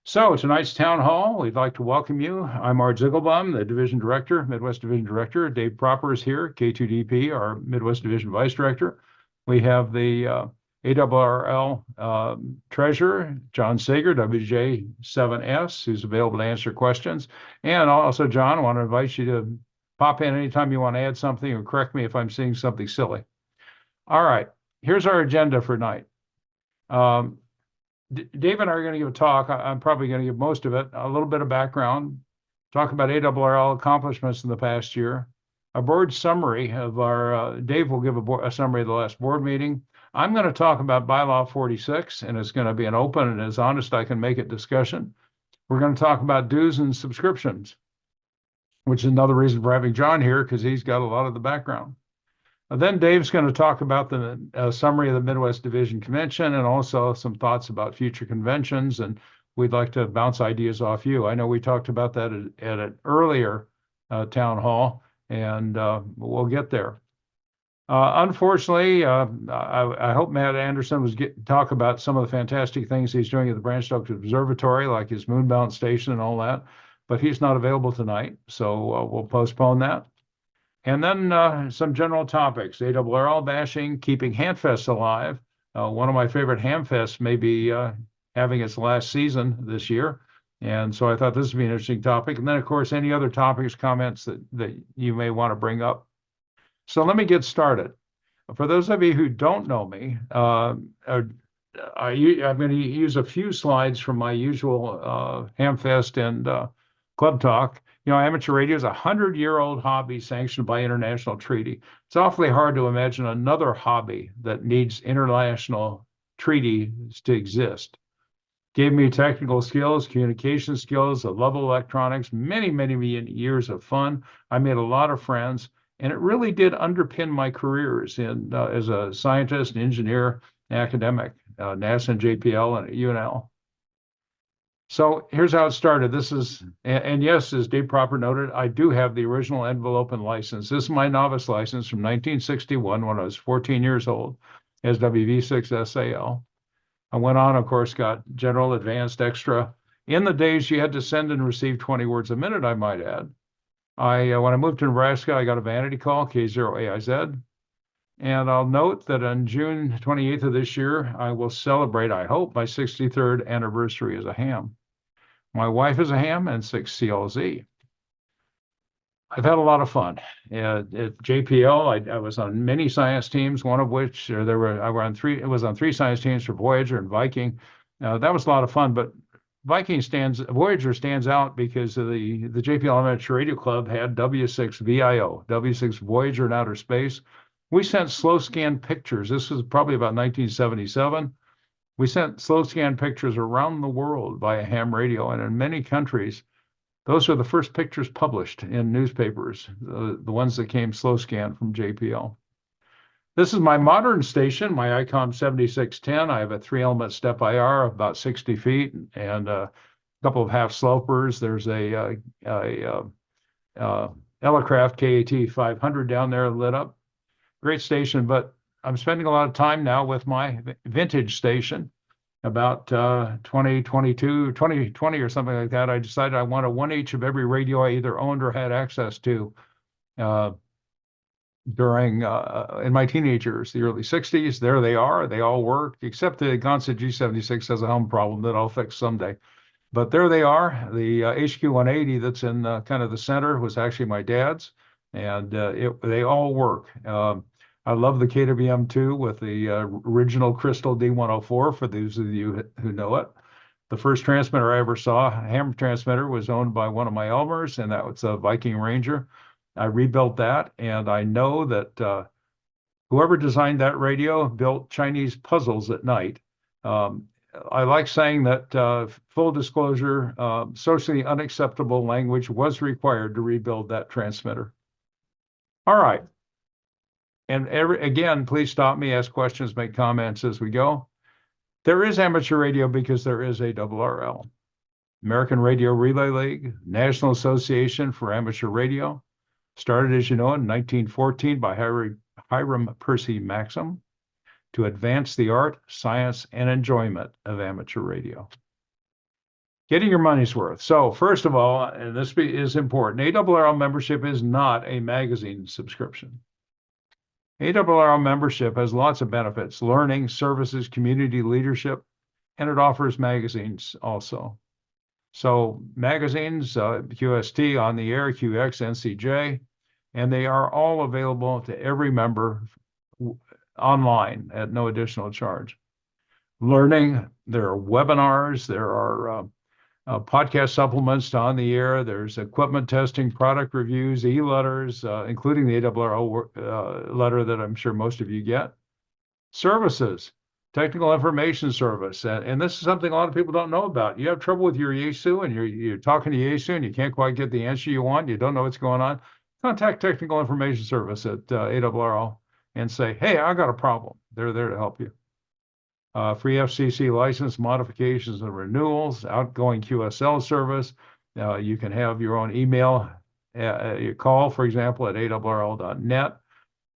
So tonight's town hall, we'd like to welcome you. I'm Art Ziegelbaum, the Division Director, Midwest Division Director. Dave Proper is here, K2DP, our Midwest Division Vice Director. We have the ARRL Treasurer, John Sager, WJ7S, who's available to answer questions. And also, John, I want to invite you to pop in anytime you want to add something or correct me if I'm seeing something silly. All right, here's our agenda for tonight. Dave and I are going to give a talk. I'm probably going to give most of it, a little bit of background, talk about ARRL accomplishments in the past year, a board summary of our, Dave will give a summary of the last board meeting. I'm going to talk about bylaw 46, and it's going to be an open and as honest I can make it discussion. We're going to talk about dues and subscriptions, which is another reason for having John here because he's got a lot of the background. Then Dave's going to talk about the summary of the Midwest Division Convention and also some thoughts about future conventions. And we'd like to bounce ideas off you. I know we talked about that at an earlier town hall, and we'll get there. Unfortunately, I hope Matt Anderson was talk about some of the fantastic things he's doing at the Branch Oak Observatory, like his moonbound station and all that, but he's not available tonight, so we'll postpone that. And then some general topics, ARRL bashing, keeping Hamfest alive. One of my favorite Hamfests may be having its last season this year. And so I thought this would be an interesting topic. And then, of course, any other topics, comments that you may want to bring up. So let me get started. For those of you who don't know me, I'm going to use a few slides from my usual Hamfest and Club Talk. You know, amateur radio is a 100-year-old hobby sanctioned by international treaty. It's awfully hard to imagine another hobby that needs international treaties to exist. Gave me technical skills, communication skills, a love of electronics, many, many years of fun. I made a lot of friends, and it really did underpin my careers in as a scientist, engineer, academic, NASA and JPL and at UNL. So here's how it started. This is, and yes, as Dave Proper noted, I do have the original envelope and license. This is my novice license from 1961 when I was 14 years old as WV6SAL. I went on, of course, got general, advanced, extra. In the days you had to send and receive 20 words a minute, I might add. When I moved to Nebraska, I got a vanity call, K0AIZ. And I'll note that on June 28th of this year, I will celebrate, I hope, my 63rd anniversary as a ham. My wife is a ham and 6CLZ. I've had a lot of fun. At JPL, I was on many science teams, one of which it was on three science teams for Voyager and Viking. That was a lot of fun, but Voyager stands out because of the JPL Amateur Radio Club had W6VIO, W6 Voyager in Outer Space. We sent slow scan pictures. This was probably about 1977. We sent slow scan pictures around the world via ham radio, and in many countries, those are the first pictures published in newspapers, the ones that came slow scan from JPL. This is my modern station, my ICOM 7610. I have a 3-element step IR of about 60 feet and a couple of half slopers. There's a Elecraft KAT 500 down there lit up. Great station, but I'm spending a lot of time now with my vintage station. About 2020 or something like that, I decided I wanted one each of every radio I either owned or had access to during in my teenage years, the early 60s. There they are. They all work, except the Gonsa G76 has a hum problem that I'll fix someday. But there they are. The HQ180 that's in kind of the center was actually my dad's, and they all work. I love the KWM2 with the original Crystal D104 for those of you who know it. The first transmitter I ever saw, a ham transmitter, was owned by one of my Elmers, and that was a Viking Ranger. I rebuilt that, and I know that whoever designed that radio built Chinese puzzles at night. I like saying that full disclosure, socially unacceptable language was required to rebuild that transmitter. All right. And again, please stop me, ask questions, make comments as we go. There is amateur radio because there is ARRL. American Radio Relay League, National Association for Amateur Radio. Started, as you know, in 1914 by Hiram Percy Maxim to advance the art, science, and enjoyment of amateur radio. Getting your money's worth. So first of all, and this is important, ARRL membership is not a magazine subscription. ARRL membership has lots of benefits: learning, services, community leadership, and it offers magazines also. So magazines, QST, On the Air, QX, NCJ, and they are all available to every member online at no additional charge. Learning, there are webinars, there are podcast supplements to On the Air, there's equipment testing, product reviews, e-letters, including the ARRL letter that I'm sure most of you get. Services, technical information service. And this is something a lot of people don't know about. You have trouble with your Yaesu and you're talking to Yaesu and you can't quite get the answer you want. You don't know what's going on. Contact technical information service at ARRL and say, hey, I got a problem. They're there to help you. Free FCC license modifications and renewals, outgoing QSL service. You can have your own email call, for example, at ARRL.net.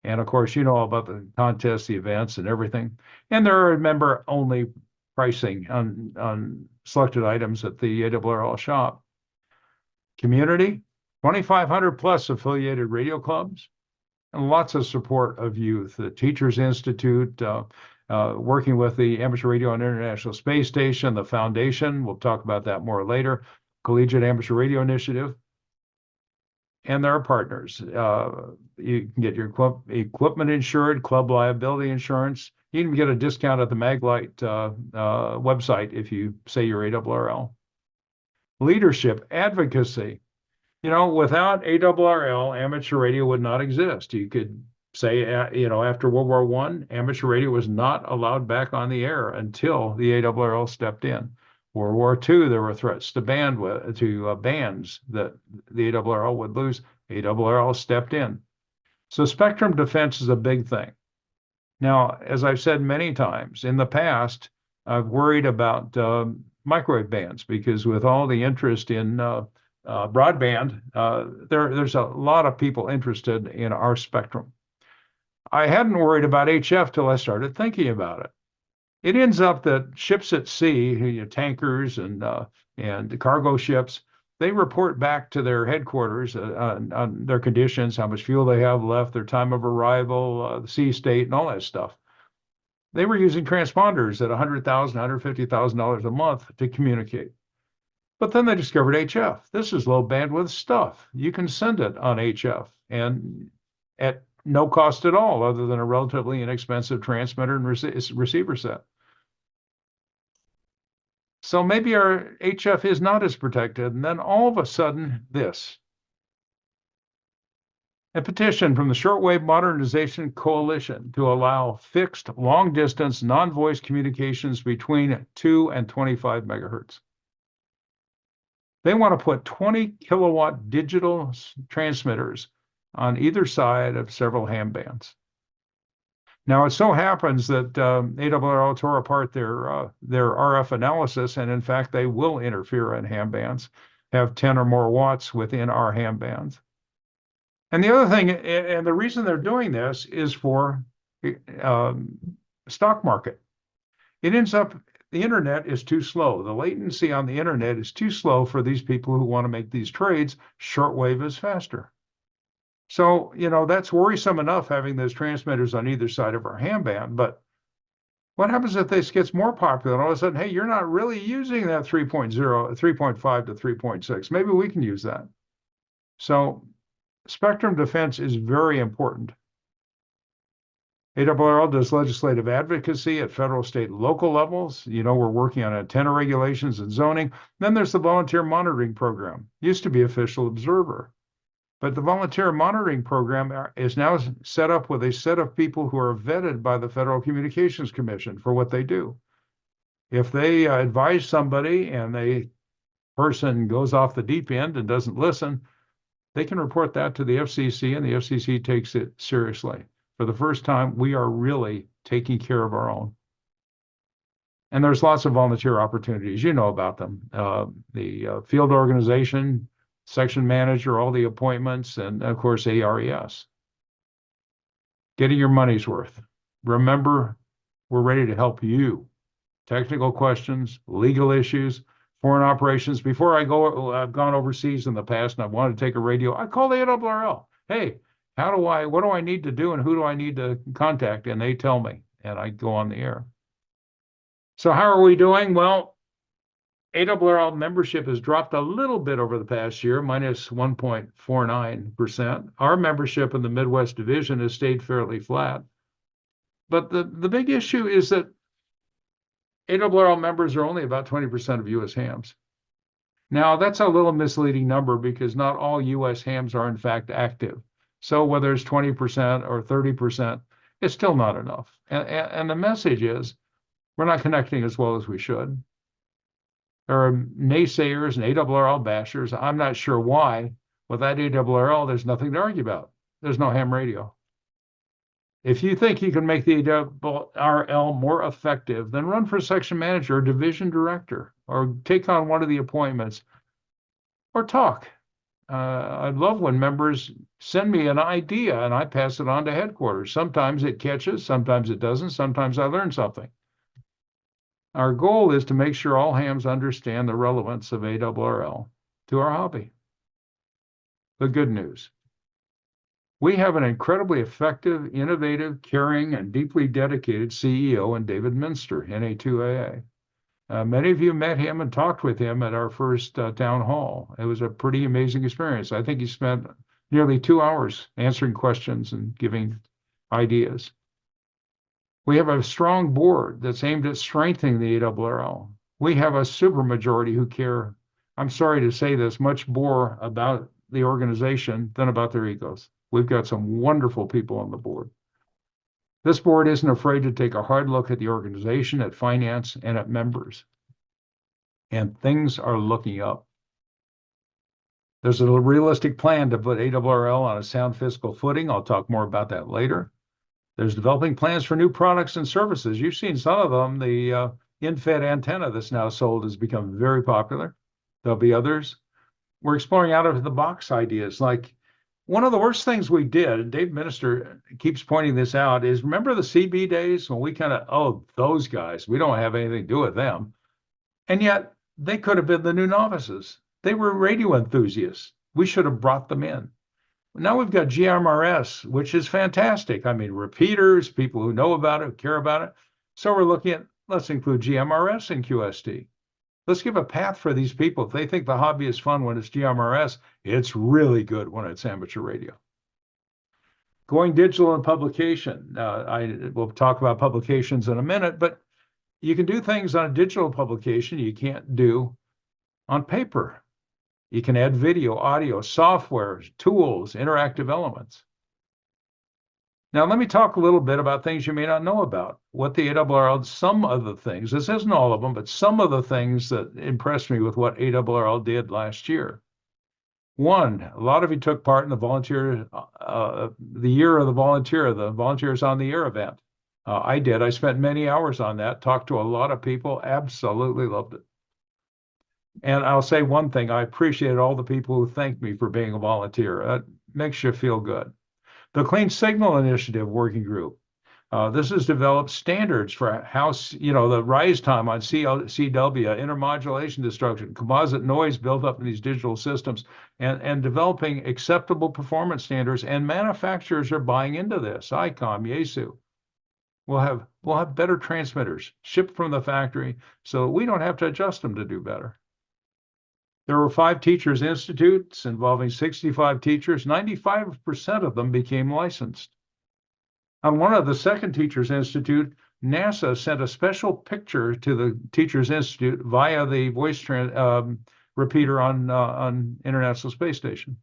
And of course, you know all about the contests, the events, and everything. And there are member-only pricing on selected items at the ARRL shop. Community, 2,500 plus affiliated radio clubs, and lots of support of youth. The Teachers Institute, working with the Amateur Radio and International Space Station, the Foundation, we'll talk about that more later, Collegiate Amateur Radio Initiative, and there are partners. You can get your equipment insured, club liability insurance. You can get a discount at the Maglite website if you say you're ARRL. Leadership, advocacy. You know, without ARRL, amateur radio would not exist. You could say, after World War I, amateur radio was not allowed back on the air until the ARRL stepped in. World War II, there were threats to bands that the ARRL would lose. ARRL stepped in. So spectrum defense is a big thing. Now, as I've said many times, in the past, I've worried about microwave bands because with all the interest in broadband, there's a lot of people interested in our spectrum. I hadn't worried about HF till I started thinking about it. It ends up that ships at sea, tankers and cargo ships, they report back to their headquarters on their conditions, how much fuel they have left, their time of arrival, the sea state, and all that stuff. They were using transponders at $100,000, $150,000 a month to communicate. But then they discovered HF. This is low bandwidth stuff. You can send it on HF and at no cost at all, other than a relatively inexpensive transmitter and receiver set. So maybe our HF is not as protected. And then all of a sudden, this. A petition from the Shortwave Modernization Coalition to allow fixed long-distance non-voice communications between 2 and 25 megahertz. They want to put 20 kilowatt digital transmitters on either side of several ham bands. Now, it so happens that ARRL tore apart their RF analysis, and in fact, they will interfere in ham bands, have 10 or more watts within our ham bands. And the other thing, and the reason they're doing this is for stock market. It ends up, the internet is too slow. The latency on the internet is too slow for these people who want to make these trades. Shortwave is faster. So, that's worrisome enough having those transmitters on either side of our ham band. But what happens if this gets more popular? And all of a sudden, hey, you're not really using that 3.0, 3.5 to 3.6. Maybe we can use that. So spectrum defense is very important. ARRL does legislative advocacy at federal, state, and local levels. We're working on antenna regulations and zoning. Then there's the volunteer monitoring program. Used to be official observer. But the volunteer monitoring program is now set up with a set of people who are vetted by the Federal Communications Commission for what they do. If they advise somebody and the person goes off the deep end and doesn't listen, they can report that to the FCC, and the FCC takes it seriously. For the first time, we are really taking care of our own. And there's lots of volunteer opportunities. You know about them. The field organization, section manager, all the appointments, and of course, ARES. Getting your money's worth. Remember, we're ready to help you. Technical questions, legal issues, foreign operations. Before I've gone overseas in the past and I want to take a radio, I call the ARRL. Hey, what do I need to do and who do I need to contact? And they tell me, and I go on the air. So how are we doing? Well, ARRL membership has dropped a little bit over the past year, minus 1.49%. Our membership in the Midwest division has stayed fairly flat. But the big issue is that ARRL members are only about 20% of U.S. hams. Now, that's a little misleading number because not all U.S. hams are in fact active. So whether it's 20% or 30%, it's still not enough. And the message is we're not connecting as well as we should. There are naysayers and ARRL bashers. I'm not sure why. Without ARRL, there's nothing to argue about. There's no ham radio. If you think you can make the ARRL more effective, then run for section manager or division director, or take on one of the appointments, or talk. I love when members send me an idea and I pass it on to headquarters. Sometimes it catches, sometimes it doesn't, sometimes I learn something. Our goal is to make sure all hams understand the relevance of ARRL to our hobby. The good news. We have an incredibly effective, innovative, caring, and deeply dedicated CEO in David Minster, NA2AA. Many of you met him and talked with him at our first town hall. It was a pretty amazing experience. I think he spent nearly 2 hours answering questions and giving ideas. We have a strong board that's aimed at strengthening the ARRL. We have a supermajority who care, I'm sorry to say this, much more about the organization than about their egos. We've got some wonderful people on the board. This board isn't afraid to take a hard look at the organization, at finance, and at members. And things are looking up. There's a realistic plan to put ARRL on a sound fiscal footing. I'll talk more about that later. There's developing plans for new products and services. You've seen some of them. The in-fed antenna that's now sold has become very popular. There'll be others. We're exploring out of the box ideas. Like one of the worst things we did, and Dave Minister keeps pointing this out, is remember the CB days when we kind of, oh, those guys, we don't have anything to do with them. And yet they could have been the new novices. They were radio enthusiasts. We should have brought them in. Now we've got GMRS, which is fantastic. I mean, repeaters, people who know about it, care about it. So we're looking at, let's include GMRS in QST. Let's give a path for these people. If they think the hobby is fun when it's GMRS, it's really good when it's amateur radio. Going digital and publication. I will talk about publications in a minute, but you can do things on a digital publication you can't do on paper. You can add video, audio, software, tools, interactive elements. Now, let me talk a little bit about things you may not know about. What the ARRL, some of the things, this isn't all of them, but some of the things that impressed me with what ARRL did last year. One, a lot of you took part in the volunteer, the year of the Volunteers on the Air event. I did. I spent many hours on that, talked to a lot of people, absolutely loved it. And I'll say one thing, I appreciate all the people who thanked me for being a volunteer. That makes you feel good. The Clean Signal Initiative Working Group. This has developed standards for how, the rise time on CW, intermodulation destruction, composite noise built up in these digital systems, and developing acceptable performance standards. And manufacturers are buying into this. ICOM, Yaesu. We'll have better transmitters shipped from the factory so we don't have to adjust them to do better. There were 5 teachers' institutes involving 65 teachers. 95% of them became licensed. On one of the second Teachers Institute, NASA sent a special picture to the Teachers Institute via the voice repeater on International Space Station.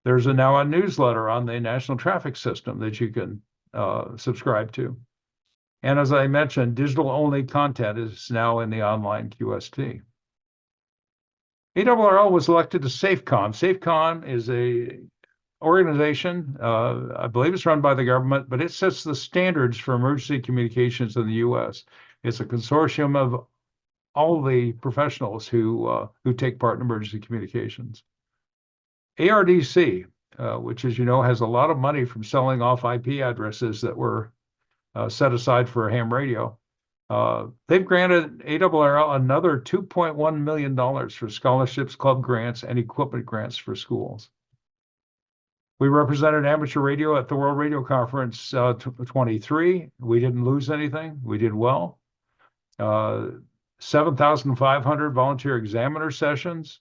There's now a newsletter on the National Traffic System that you can subscribe to. And as I mentioned, digital-only content is now in the online QST. ARRL was elected to SAFECOM. SAFECOM is a organization, I believe it's run by the government, but it sets the standards for emergency communications in the U.S. It's a consortium of all the professionals who take part in emergency communications. ARDC, which, as you know, has a lot of money from selling off IP addresses that were set aside for ham radio, They've granted ARRL another $2.1 million for scholarships, club grants, and equipment grants for schools. We represented amateur radio at the World Radio Conference 23. We didn't lose anything. We did well. 7,500 volunteer examiner sessions.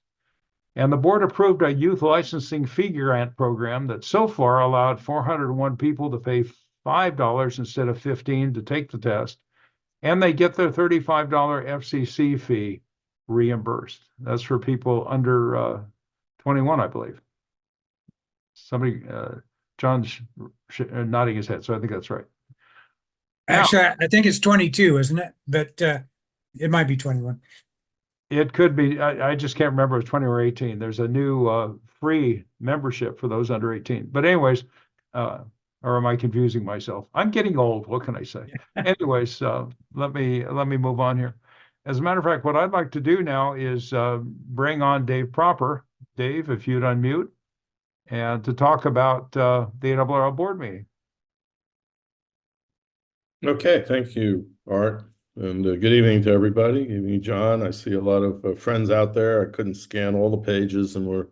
And the board approved a youth licensing fee grant program that so far allowed 401 people to pay $5 instead of $15 to take the test. And they get their $35 FCC fee reimbursed. That's for people under 21, I believe. Somebody, John's nodding his head, so I think that's right. Actually, I think it's 22, isn't it? But it might be 21. It could be. I just can't remember if it's 20 or 18. There's a new free membership for those under 18. But anyways, or am I confusing myself? I'm getting old. What can I say? Anyways, let me move on here. As a matter of fact, what I'd like to do now is bring on Dave Proper. Dave, if you'd unmute, and to talk about the ARRL board meeting. Okay, thank you, Art. And good evening to everybody. Good evening, John. I see a lot of friends out there. I couldn't scan all the pages, and we're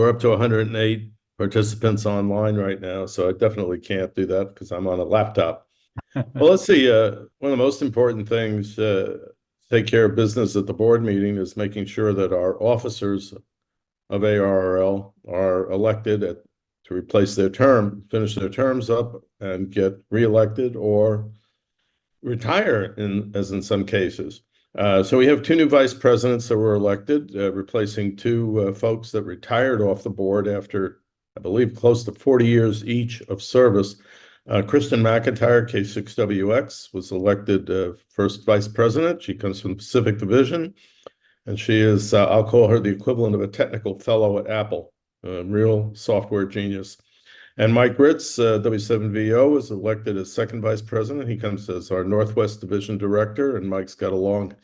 up to 108 participants online right now, so I definitely can't do that because I'm on a laptop. Well, let's see. One of the most important things to take care of business at the board meeting is making sure that our officers of ARRL are elected to replace their term, finish their terms up, and get reelected or retire, as in some cases. So we have two new vice presidents that were elected, replacing two folks that retired off the board after, I believe, close to 40 years each of service. Kristen McIntyre, K6WX, was elected first vice president. She comes from the Pacific Division, and she is, I'll call her the equivalent of a technical fellow at Apple, a real software genius. And Mike Ritz, W7VO, was elected as second vice president. He comes as our Northwest Division director, and Mike's got a long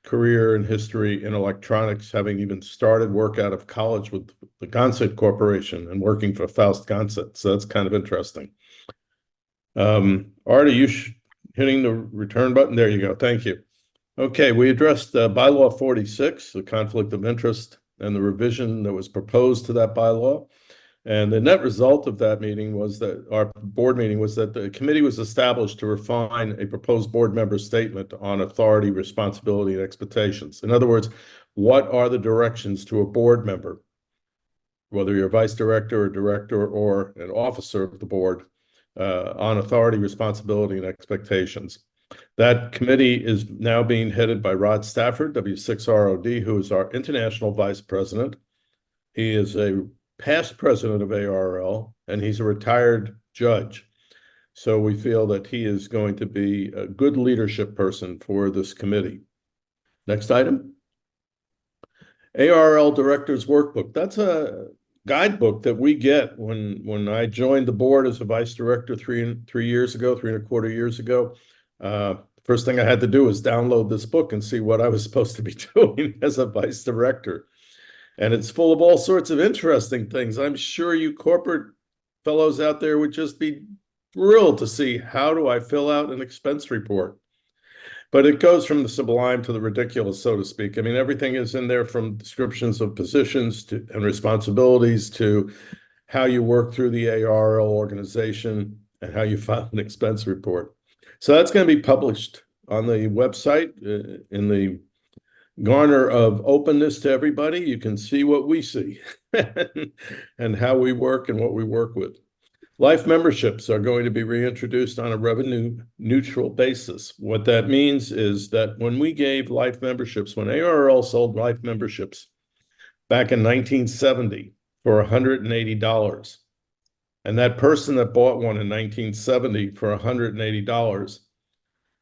career and history in electronics, having even started work out of college with the Gonset Corporation and working for Faust Gonset. So that's kind of interesting. Art, are you hitting the return button? There you go. Thank you. Okay, we addressed bylaw 46, the conflict of interest, and the revision that was proposed to that bylaw. And the net result of that meeting was that our board meeting was that the committee was established to refine a proposed board member statement on authority, responsibility, and expectations. In other words, what are the directions to a board member, whether you're a vice director or director or an officer of the board, on authority, responsibility, and expectations. That committee is now being headed by Rod Stafford, W6ROD, who is our international vice president. He is a past president of ARRL, and he's a retired judge. So we feel that he is going to be a good leadership person for this committee. Next item. ARRL Director's Workbook. That's a guidebook that we get when I joined the board as a vice director three and a quarter years ago. First thing I had to do was download this book and see what I was supposed to be doing as a vice director. And it's full of all sorts of interesting things. I'm sure you corporate fellows out there would just be thrilled to see, how do I fill out an expense report? But it goes from the sublime to the ridiculous, so to speak. I mean, everything is in there, from descriptions of positions and responsibilities to how you work through the ARRL organization and how you file an expense report. So that's going to be published on the website in the garner of openness to everybody. You can see what we see and how we work and what we work with. Life memberships are going to be reintroduced on a revenue neutral basis. What that means is that when we gave life memberships, when ARRL sold life memberships back in 1970 for $180, and that person that bought one in 1970 for $180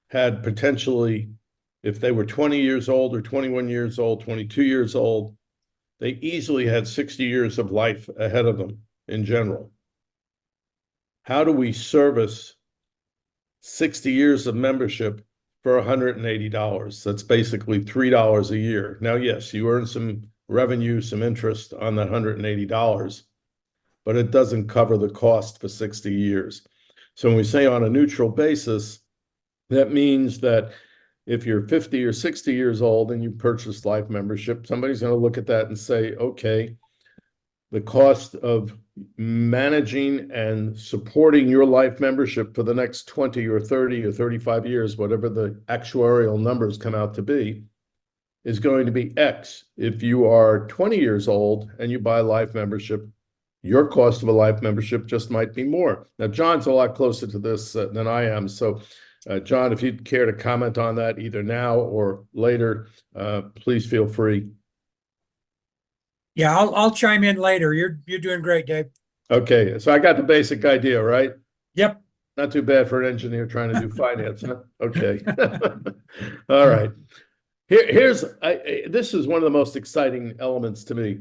had potentially, if they were 20 years old or 21 years old, 22 years old, they easily had 60 years of life ahead of them in general. How do we service 60 years of membership for $180? That's basically $3 a year. Now, yes, you earn some revenue, some interest on that $180, but it doesn't cover the cost for 60 years. So when we say on a neutral basis, that means that if you're 50 or 60 years old and you purchase life membership, somebody's going to look at that and say, okay, the cost of managing and supporting your life membership for the next 20 or 30 or 35 years, whatever the actuarial numbers come out to be, is going to be X. If you are 20 years old and you buy life membership, your cost of a life membership just might be more. Now, John's a lot closer to this than I am. So, John, if you'd care to comment on that either now or later, please feel free. Yeah, I'll chime in later. You're doing great, Dave. Okay, so I got the basic idea, right? Yep. Not too bad for an engineer trying to do finance, huh? Okay. All right. This is one of the most exciting elements to me.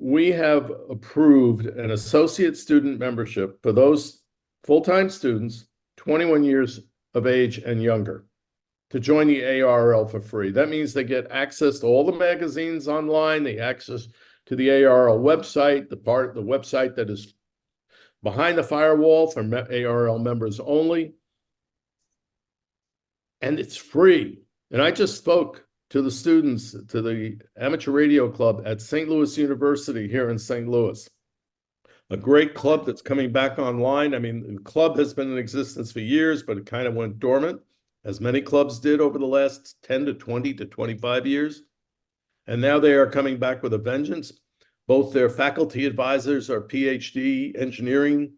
We have approved an associate student membership for those full-time students, 21 years of age and younger, to join the ARRL for free. That means they get access to all the magazines online, the access to the ARRL website, the website that is behind the firewall for ARRL members only. And it's free. And I just spoke to the students, to the Amateur Radio Club at St. Louis University here in St. Louis. A great club that's coming back online. I mean, the club has been in existence for years, but it kind of went dormant, as many clubs did over the last 10 to 20 to 25 years. And now they are coming back with a vengeance. Both their faculty advisors are PhD engineering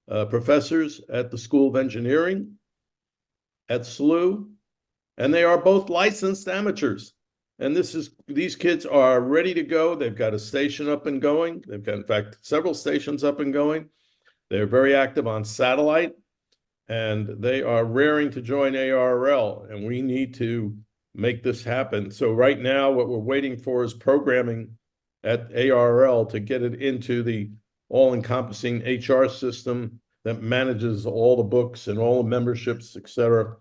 professors at the School of Engineering at SLU. And they are both licensed amateurs. And these kids are ready to go. They've got a station up and going. They've got, in fact, several stations up and going. They're very active on satellite, and they are raring to join ARRL, and we need to make this happen. So right now, what we're waiting for is programming at ARRL to get it into the all-encompassing HR system that manages all the books and all the memberships, et cetera,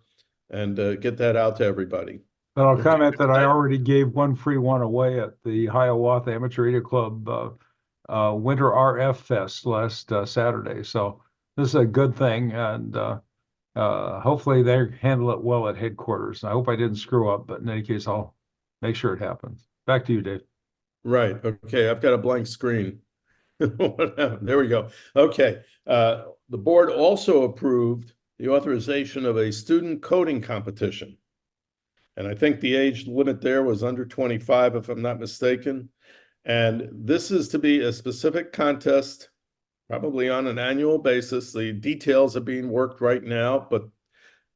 and get that out to everybody. But I'll comment that I already gave one free one away at the Hiawatha Amateur Radio Club Winter RF Fest last Saturday. So this is a good thing, and hopefully they handle it well at headquarters. I hope I didn't screw up, but in any case, I'll make sure it happens. Back to you, Dave. Right. Okay. I've got a blank screen. What happened? There we go. Okay. The board also approved the authorization of a student coding competition. And I think the age limit there was under 25, if I'm not mistaken. And this is to be a specific contest, probably on an annual basis. The details are being worked right now, but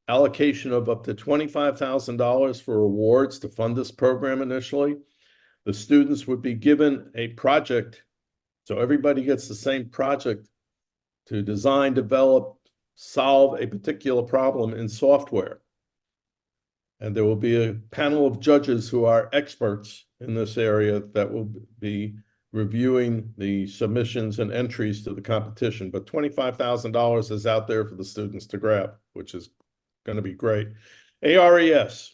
allocation of up to $25,000 for awards to fund this program initially. The students would be given a project, so everybody gets the same project to design, develop, solve a particular problem in software. And there will be a panel of judges who are experts in this area that will be reviewing the submissions and entries to the competition. But $25,000 is out there for the students to grab, which is going to be great. ARRL,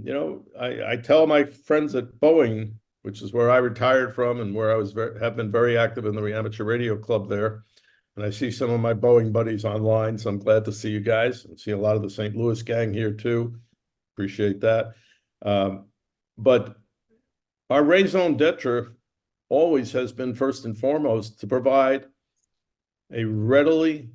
you know, I tell my friends at Boeing, which is where I retired from and where I have been very active in the Amateur Radio Club there. And I see some of my Boeing buddies online, so I'm glad to see you guys. I see a lot of the St. Louis gang here too. Appreciate that. But our raison d'etre always has been first and foremost to provide a readily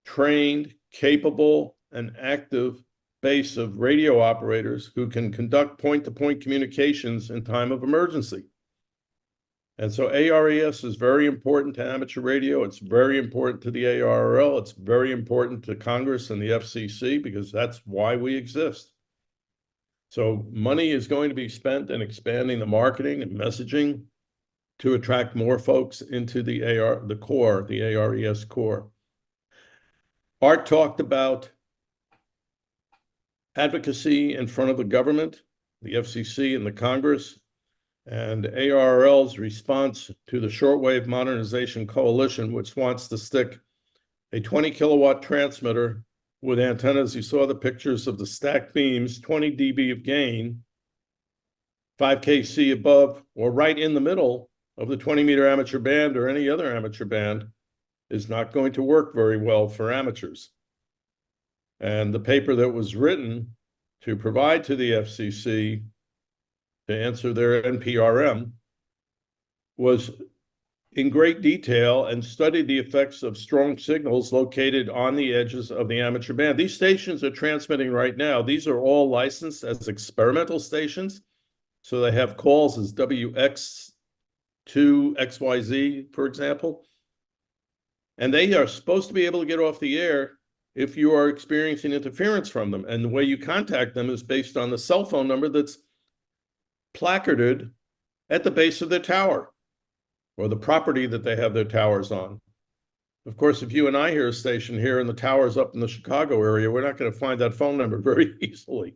trained, capable, and active base of radio operators who can conduct point-to-point communications in time of emergency. And so ARRL is very important to amateur radio. It's very important to the ARRL. It's very important to Congress and the FCC because that's why we exist. So money is going to be spent in expanding the marketing and messaging to attract more folks into the ARRL core. Art talked about advocacy in front of the government, the FCC and the Congress, and ARRL's response to the Shortwave Modernization Coalition, which wants to stick a 20 kilowatt transmitter with antennas. You saw the pictures of the stacked beams, 20 dB of gain, 5 kc above or right in the middle of the 20-meter amateur band or any other amateur band is not going to work very well for amateurs. And the paper that was written to provide to the FCC to answer their NPRM was in great detail and studied the effects of strong signals located on the edges of the amateur band. These stations are transmitting right now. These are all licensed as experimental stations. So they have calls as WX2XYZ, for example. And they are supposed to be able to get off the air if you are experiencing interference from them. And the way you contact them is based on the cell phone number that's placarded at the base of their tower or the property that they have their towers on. Of course, if you and I hear a station here and the tower's up in the Chicago area, we're not going to find that phone number very easily.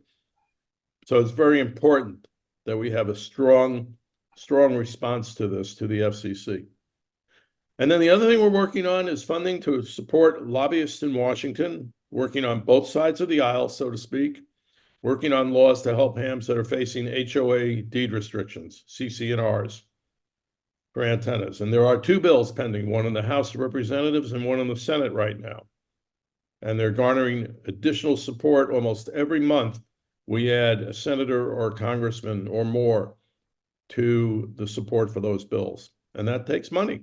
So it's very important that we have a strong response to this, to the FCC. And then the other thing we're working on is funding to support lobbyists in Washington, working on both sides of the aisle, so to speak, working on laws to help hams that are facing HOA deed restrictions, CC&Rs, for antennas. And there are two bills pending, one in the House of Representatives and one in the Senate right now. And they're garnering additional support almost every month. We add a senator or a congressman or more to the support for those bills. And that takes money.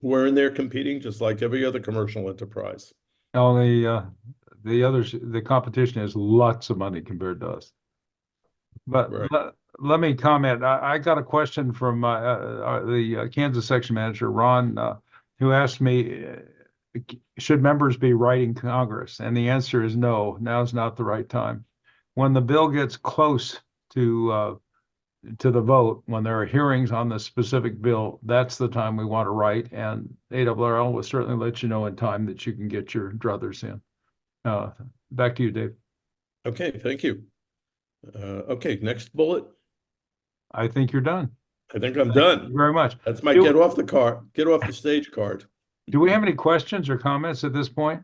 We're in there competing just like every other commercial enterprise. Only the others, the competition has lots of money compared to us. But Right. let me comment. I got a question from the Kansas section manager, Ron, who asked me, should members be writing Congress? And the answer is no, now's not the right time. When the bill gets close to the vote, when there are hearings on the specific bill, that's the time we want to write. And ARRL will certainly let you know in time that you can get your druthers in. Back to you, Dave. Okay, thank you. Okay, next bullet. I think you're done. I think I'm Thank done. you very much. That's my get off the stage card. Do we have any questions or comments at this point?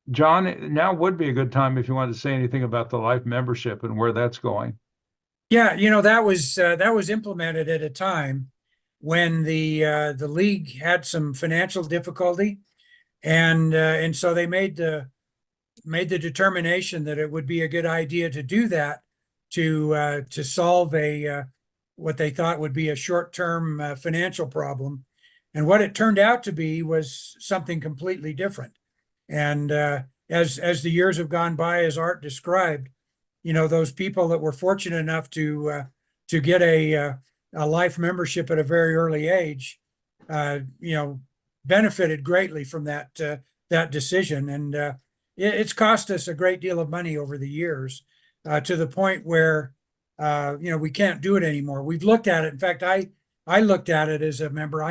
John, now would be a good time if you wanted to say anything about the life membership and where that's going. Yeah, that was implemented at a time when the league had some financial difficulty, and so they made the determination that it would be a good idea to do that to solve what they thought would be a short-term financial problem. And what it turned out to be was something completely different. And as the years have gone by, as Art described, those people that were fortunate enough to get a life membership at a very early age, benefited greatly from that decision. And it's cost us a great deal of money over the years, to the point where we can't do it anymore. We've looked at it. In fact, I looked at it as a member.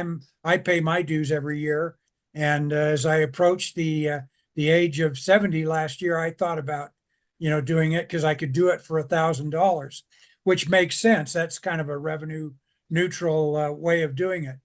I pay my dues every year, and as I approached the age of 70 last year, I thought about doing it because I could do it for $1,000, which makes sense. That's kind of a revenue neutral way of doing it.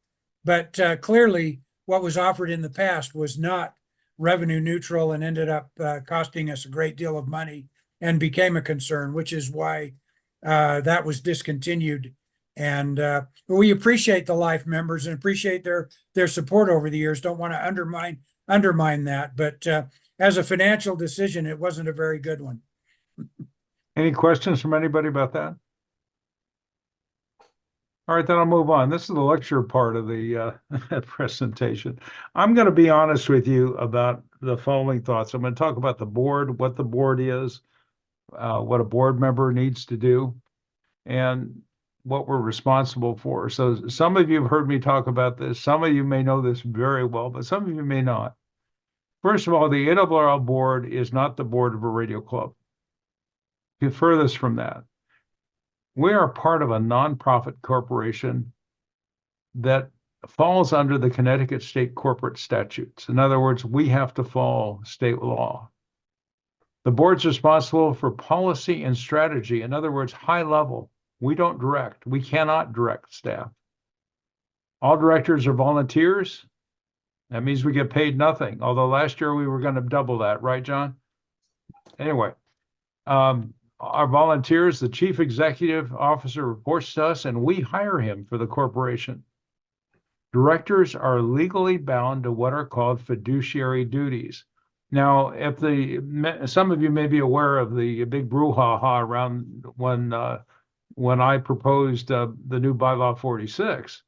But clearly, what was offered in the past was not revenue neutral and ended up costing us a great deal of money and became a concern, which is why that was discontinued. And we appreciate the life members and appreciate their support over the years. Don't want to undermine that, but as a financial decision, it wasn't a very good one. Any questions from anybody about that? All right, then I'll move on. This is the lecture part of the presentation. I'm going to be honest with you about the following thoughts. I'm going to talk about the board, what the board is, what a board member needs to do, and what we're responsible for. So some of you have heard me talk about this. Some of you may know this very well, but some of you may not. First of all, the ARRL board is not the board of a radio club. The furthest from that. We are part of a nonprofit corporation that falls under the Connecticut state corporate statutes. In other words, we have to follow state law. The board's responsible for policy and strategy. In other words, high level. We don't direct. We cannot direct staff. All directors are volunteers. That means we get paid nothing. Although last year we were going to double that, right, John? Anyway, our volunteers, the chief executive officer reports to us, and we hire him for the corporation. Directors are legally bound to what are called fiduciary duties. Now, if some of you may be aware of the big brouhaha around when I proposed the new bylaw 46,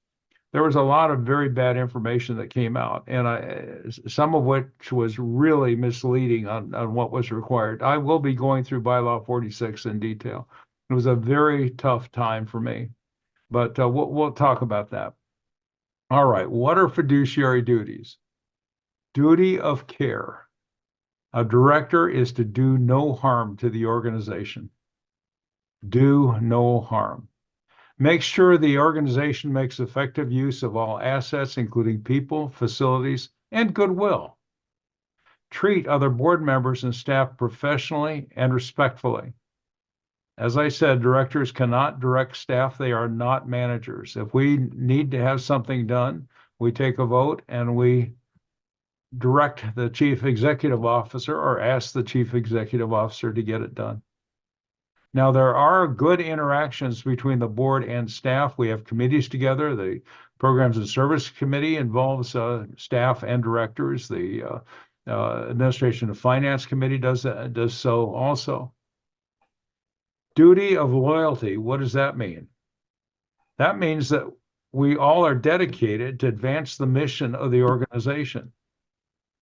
there was a lot of very bad information that came out, and some of which was really misleading on what was required. I will be going through bylaw 46 in detail. It was a very tough time for me, but we'll talk about that. All right, what are fiduciary duties? Duty of care. A director is to do no harm to the organization. Do no harm. Make sure the organization makes effective use of all assets, including people, facilities, and goodwill. Treat other board members and staff professionally and respectfully. As I said, directors cannot direct staff. They are not managers. If we need to have something done, we take a vote and we direct the chief executive officer or ask the chief executive officer to get it done. Now, there are good interactions between the board and staff. We have committees together. The Programs and Service Committee involves staff and directors. The Administration and Finance Committee does so also. Duty of loyalty, what does that mean? That means that we all are dedicated to advance the mission of the organization.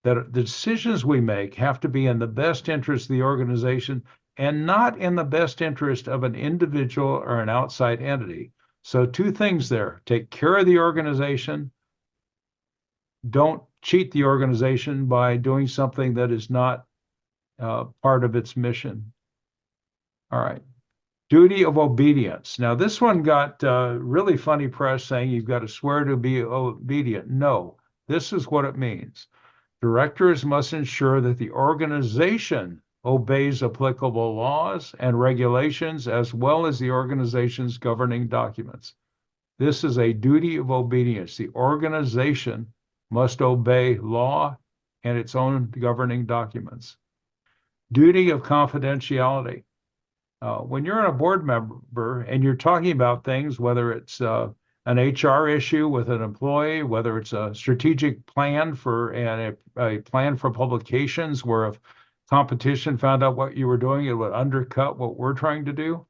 That the decisions we make have to be in the best interest of the organization and not in the best interest of an individual or an outside entity. So two things there: take care of the organization. Don't cheat the organization by doing something that is not part of its mission. All right. Duty of obedience. Now, this one got really funny press saying you've got to swear to be obedient. No, this is what it means. Directors must ensure that the organization obeys applicable laws and regulations as well as the organization's governing documents. This is a duty of obedience. The organization must obey law and its own governing documents. Duty of confidentiality. When you're a board member and you're talking about things, whether it's an HR issue with an employee, whether it's a strategic plan for a plan for publications where if competition found out what you were doing, it would undercut what we're trying to do.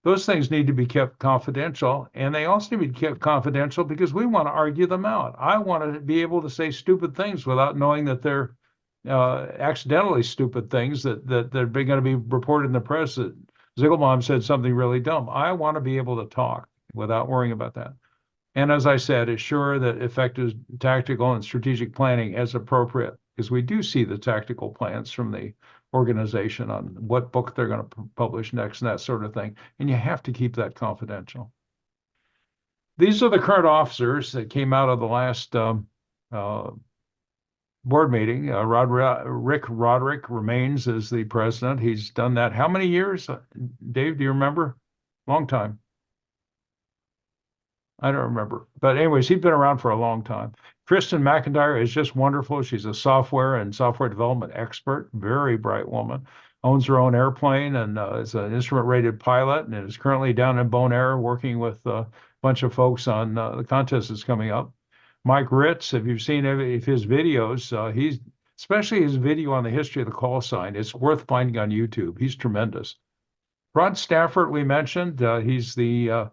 Those things need to be kept confidential, and they also need to be kept confidential because we want to argue them out. I want to be able to say stupid things without knowing that they're accidentally stupid things that they're going to be reported in the press that Ziegelbaum said something really dumb. I want to be able to talk without worrying about that. And as I said, assure that effective tactical and strategic planning as appropriate, because we do see the tactical plans from the organization on what book they're going to publish next and that sort of thing. And you have to keep that confidential. These are the current officers that came out of the last board meeting. Rick Roderick remains as the president. He's done that how many years? Dave, do you remember? Long time. I don't remember. But anyways, he's been around for a long time. Kristen McIntyre is just wonderful. She's a software and software development expert, very bright woman, owns her own airplane and is an instrument-rated pilot and is currently down in Bonaire working with a bunch of folks on the contest that's coming up. Mike Ritz, if you've seen any of his videos, he's especially his video on the history of the call sign. It's worth finding on YouTube. He's tremendous. Rod Stafford, we mentioned, he's the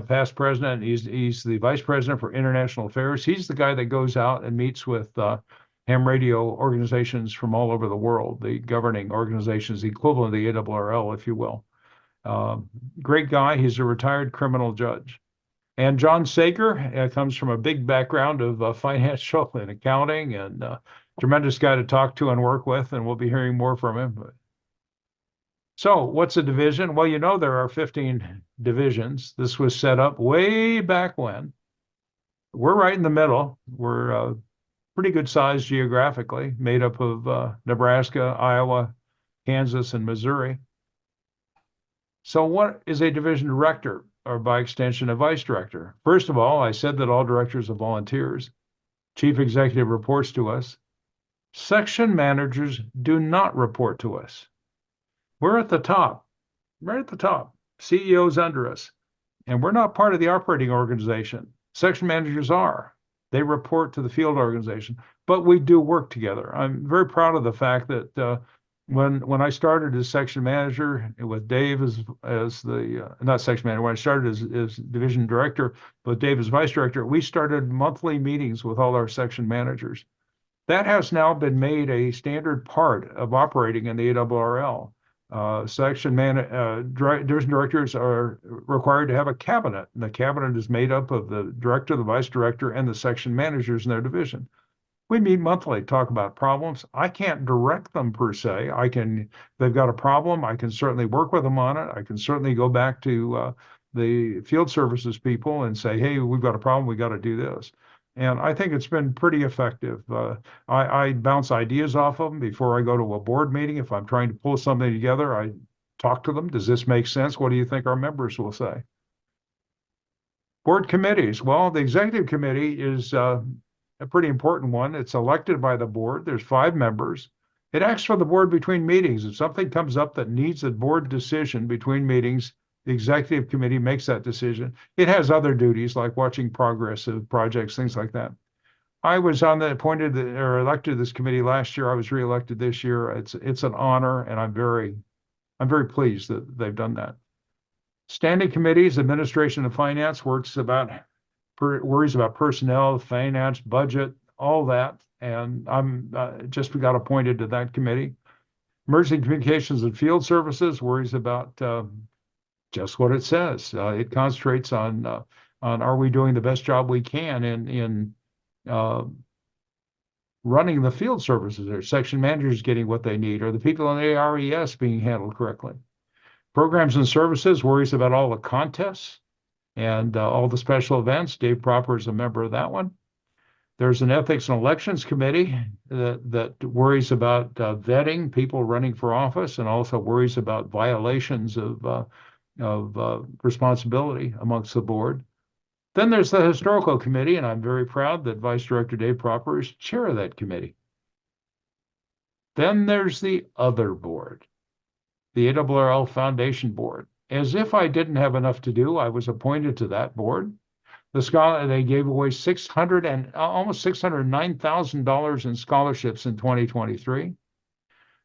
past president. He's the vice president for international affairs. He's the guy that goes out and meets with ham radio organizations from all over the world, the governing organizations, the equivalent of the ARRL, if you will. Great guy. He's a retired criminal judge. And John Sager comes from a big background of financial and accounting, and tremendous guy to talk to and work with, and we'll be hearing more from him. So what's a division? Well, you know there are 15 divisions. This was set up way back when. We're right in the middle. We're pretty good size geographically, made up of Nebraska, Iowa, Kansas, and Missouri. So what is a division director, or by extension, a vice director? First of all, I said that all directors are volunteers. Chief executive reports to us. Section managers do not report to us. We're at the top, right at the top. CEO's under us, and we're not part of the operating organization. Section managers are. They report to the field organization, but we do work together. I'm very proud of the fact that when I started as section manager with Dave as the not section manager, when I started as division director with Dave as vice director, we started monthly meetings with all our section managers. That has now been made a standard part of operating in the ARRL. Division directors are required to have a cabinet, and the cabinet is made up of the director, the vice director, and the section managers in their division. We meet monthly, talk about problems. I can't direct them per se. They've got a problem. I can certainly work with them on it. I can certainly go back to the field services people and say, hey, we've got a problem. We got to do this. And I think it's been pretty effective. I bounce ideas off of them before I go to a board meeting. If I'm trying to pull something together, I talk to them. Does this make sense? What do you think our members will say? Board committees. Well, the executive committee is a pretty important one. It's elected by the board. There's 5 members. It acts for the board between meetings. If something comes up that needs a board decision between meetings, the executive committee makes that decision. It has other duties like watching progress of projects, things like that. I was appointed or elected to this committee last year. I was reelected this year. It's an honor, and I'm very pleased that they've done that. Standing committees, administration and finance worries about personnel, finance, budget, all that. And I'm just got appointed to that committee. Emergency communications and field services worries about just what it says. It concentrates on are we doing the best job we can in running the field services? Are section managers getting what they need? Are the people in the ARRL being handled correctly? Programs and services worries about all the contests and all the special events. Dave Proper is a member of that one. There's an ethics and elections committee that worries about vetting people running for office and also worries about violations of responsibility amongst the board. Then there's the historical committee, and I'm very proud that Vice Director Dave Proper is chair of that committee. Then there's the other board, the ARRL Foundation Board. As if I didn't have enough to do, I was appointed to that board. They gave away almost $609,000 in scholarships in 2023.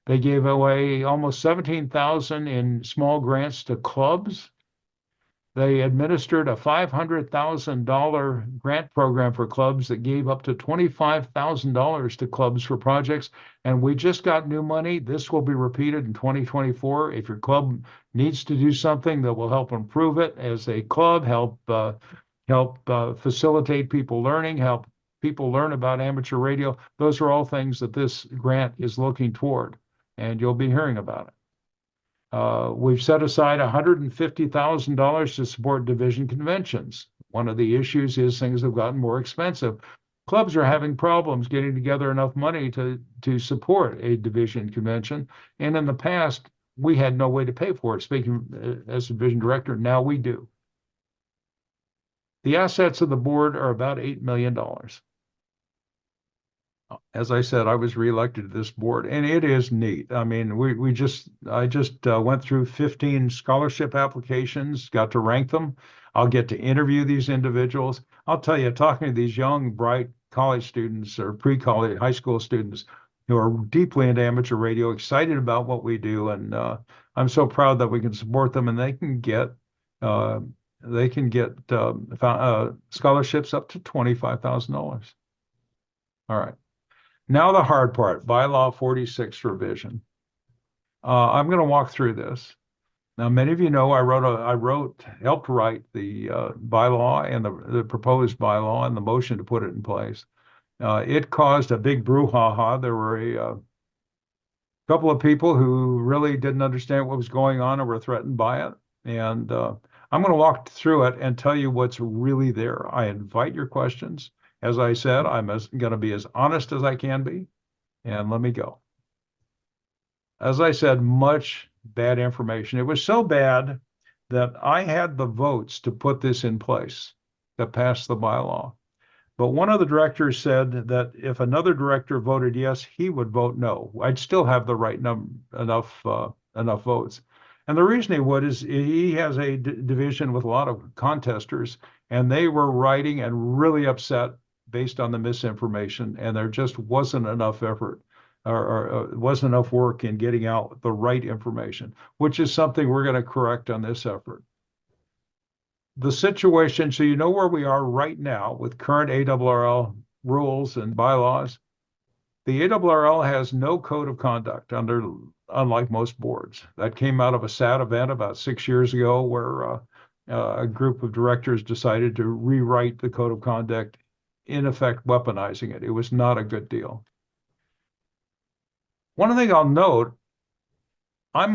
They gave away almost $17,000 in small grants to clubs. They administered a $500,000 grant program for clubs that gave up to $25,000 to clubs for projects. And we just got new money. This will be repeated in 2024. If your club needs to do something that will help improve it as a club, help facilitate people learning, help people learn about amateur radio, those are all things that this grant is looking toward, and you'll be hearing about it. We've set aside $150,000 to support division conventions. One of the issues is things have gotten more expensive. Clubs are having problems getting together enough money to support a division convention. And in the past, we had no way to pay for it. Speaking as a division director, now we do. The assets of the board are about $8 million. As I said, I was reelected to this board, and it is neat. I mean, I just went through 15 scholarship applications, got to rank them. I'll get to interview these individuals. I'll tell you, talking to these young, bright college students or pre-college high school students who are deeply into amateur radio, excited about what we do, and I'm so proud that we can support them, and they can get scholarships up to $25,000. All right. Now the hard part, bylaw 46 revision. I'm going to walk through this. Now, many of you know I helped write the bylaw and the proposed bylaw and the motion to put it in place. It caused a big brouhaha. There were a couple of people who really didn't understand what was going on and were threatened by it. And I'm going to walk through it and tell you what's really there. I invite your questions. As I said, I'm going to be as honest as I can be, and let me go. As I said, much bad information. It was so bad that I had the votes to put this in place, to pass the bylaw. But one of the directors said that if another director voted yes, he would vote no. I'd still have the right enough votes. And the reason he would is he has a division with a lot of contesters, and they were writing and really upset based on the misinformation, and there just wasn't enough effort or wasn't enough work in getting out the right information, which is something we're going to correct on this effort. The situation, so you know where we are right now with current ARRL rules and bylaws. The ARRL has no code of conduct unlike most boards. That came out of a sad event about 6 years ago where a group of directors decided to rewrite the code of conduct, in effect weaponizing it. It was not a good deal. One thing I'll note, I'm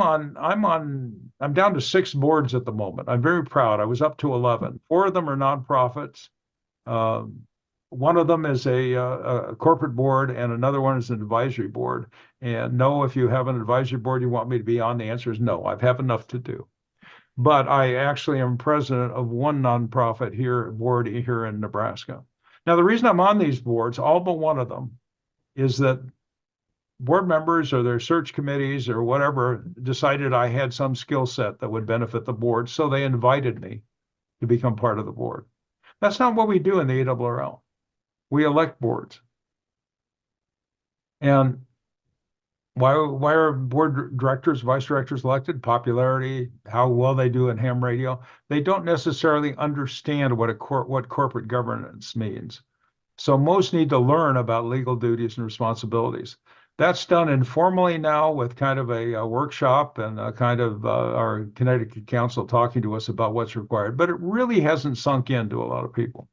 down to 6 boards at the moment. I'm very proud. I was up to 11. 4 of them are nonprofits. One of them is a corporate board, and another one is an advisory board. And no, if you have an advisory board you want me to be on, the answer is no. I have enough to do. But I actually am president of one nonprofit board here in Nebraska. Now, the reason I'm on these boards, all but one of them, is that board members or their search committees or whatever decided I had some skill set that would benefit the board, so they invited me to become part of the board. That's not what we do in the ARRL. We elect boards. And why are board directors, vice directors elected? Popularity, how well they do in ham radio. They don't necessarily understand what corporate governance means. So most need to learn about legal duties and responsibilities. That's done informally now with kind of a workshop and a kind of our Connecticut Council talking to us about what's required, but it really hasn't sunk into a lot of people.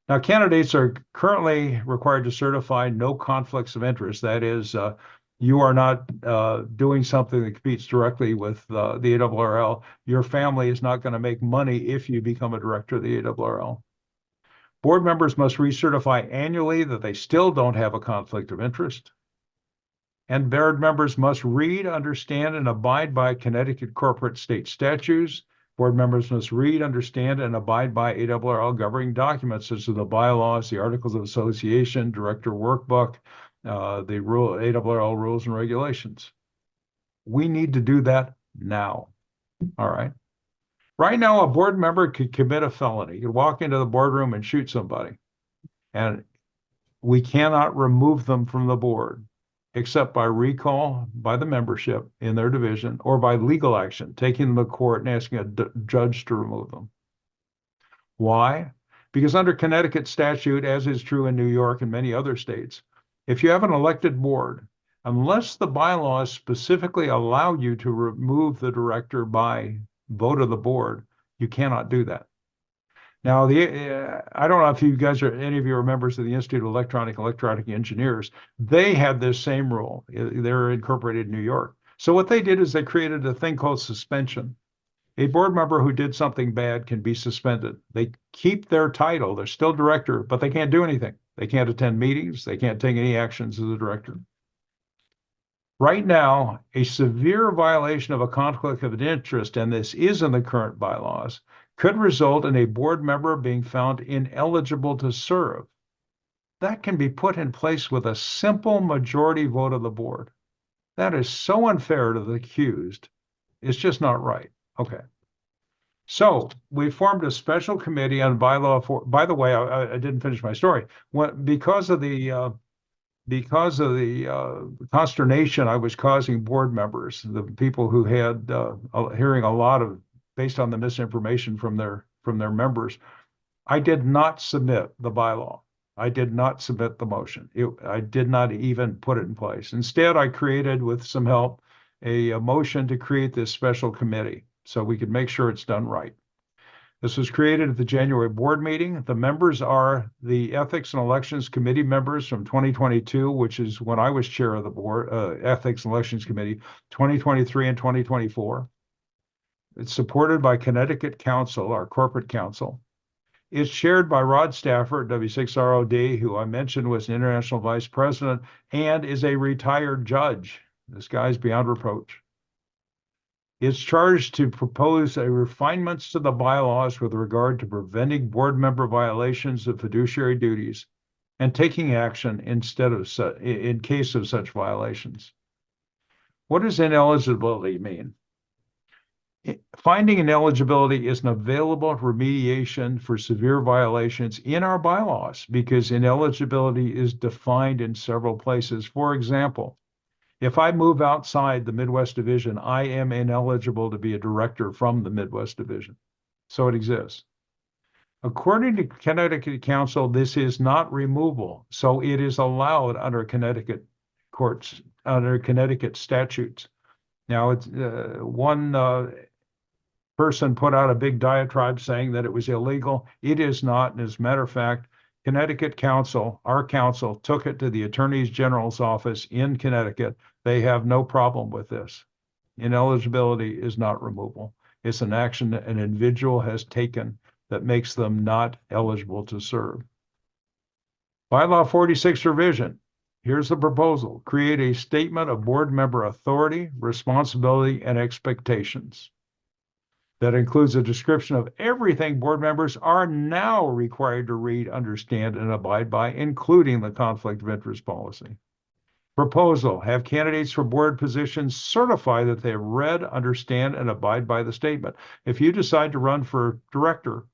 Now, candidates are currently required to certify no conflicts of interest. That is, you are not doing something that competes directly with the ARRL. Your family is not going to make money if you become a director of the ARRL. Board members must recertify annually that they still don't have a conflict of interest. And board members must read, understand, and abide by Connecticut corporate state statutes. Board members must read, understand, and abide by ARRL governing documents such as the bylaws, the Articles of Association, Director Workbook, the ARRL rules and regulations. We need to do that now. All right. Right now, a board member could commit a felony. You could walk into the boardroom and shoot somebody. And we cannot remove them from the board except by recall by the membership in their division or by legal action, taking them to court and asking a judge to remove them. Why? Because under Connecticut statute, as is true in New York and many other states, if you have an elected board, unless the bylaws specifically allow you to remove the director by vote of the board, you cannot do that. Now, I don't know if you guys any of you are members of the Institute of Electronic Engineers. They had this same rule. They're incorporated in New York. So what they did is they created a thing called suspension. A board member who did something bad can be suspended. They keep their title. They're still director, but they can't do anything. They can't attend meetings. They can't take any actions as a director. Right now, a severe violation of a conflict of interest, and this is in the current bylaws, could result in a board member being found ineligible to serve. That can be put in place with a simple majority vote of the board. That is so unfair to the accused. It's just not right. Okay. So we formed a special committee on bylaw by the way, I didn't finish my story. Because of the consternation I was causing board members, the people who had hearing a lot of based on the misinformation from their members, I did not submit the bylaw. I did not submit the motion. I did not even put it in place. Instead, I created, with some help, a motion to create this special committee so we could make sure it's done right. This was created at the January board meeting. The members are the Ethics and Elections Committee members from 2022, which is when I was chair of the board, Ethics and Elections Committee, 2023 and 2024. It's supported by Connecticut Council, our corporate council. It's chaired by Rod Stafford, W6ROD, who I mentioned was an international vice president and is a retired judge. This guy's beyond reproach. It's charged to propose refinements to the bylaws with regard to preventing board member violations of fiduciary duties and taking action in case of such violations. What does ineligibility mean? Finding ineligibility is an available remediation for severe violations in our bylaws because ineligibility is defined in several places. For example, if I move outside the Midwest Division, I am ineligible to be a director from the Midwest Division. So it exists. According to Connecticut Council, this is not removal, so it is allowed under Connecticut courts, under Connecticut statutes. Now, it's one person put out a big diatribe saying that it was illegal. It is not. And as a matter of fact, Connecticut Council, our council, took it to the Attorney General's office in Connecticut. They have no problem with this. Ineligibility is not removal. It's an action that an individual has taken that makes them not eligible to serve. Bylaw 46 revision. Here's the proposal. Create a statement of board member authority, responsibility, and expectations that includes a description of everything board members are now required to read, understand, and abide by, including the conflict of interest policy. Proposal, have candidates for board positions certify that they have read, understand, and abide by the statement. If you decide to run for director,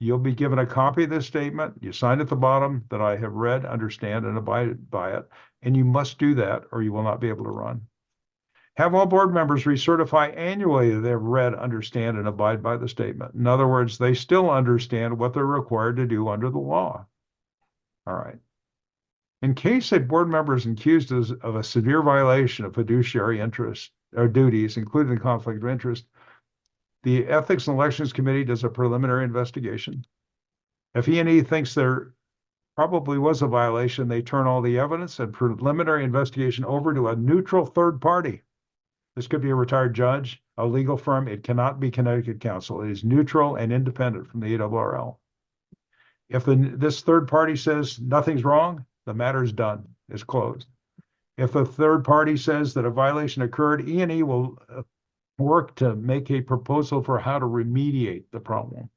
you'll be given a copy of this statement. You sign at the bottom that I have read, understand, and abide by it, and you must do that or you will not be able to run. Have all board members recertify annually that they have read, understand, and abide by the statement. In other words, they still understand what they're required to do under the law. All right. In case a board member is accused of a severe violation of fiduciary interest or duties, including the conflict of interest, the Ethics and Elections Committee does a preliminary investigation. If E&E thinks there probably was a violation, they turn all the evidence and preliminary investigation over to a neutral third party. This could be a retired judge, a legal firm. It cannot be Connecticut Council. It is neutral and independent from the ARRL. If this third party says nothing's wrong, the matter is done. It's closed. If the third party says that a violation occurred, E&E will work to make a proposal for how to remediate the problem.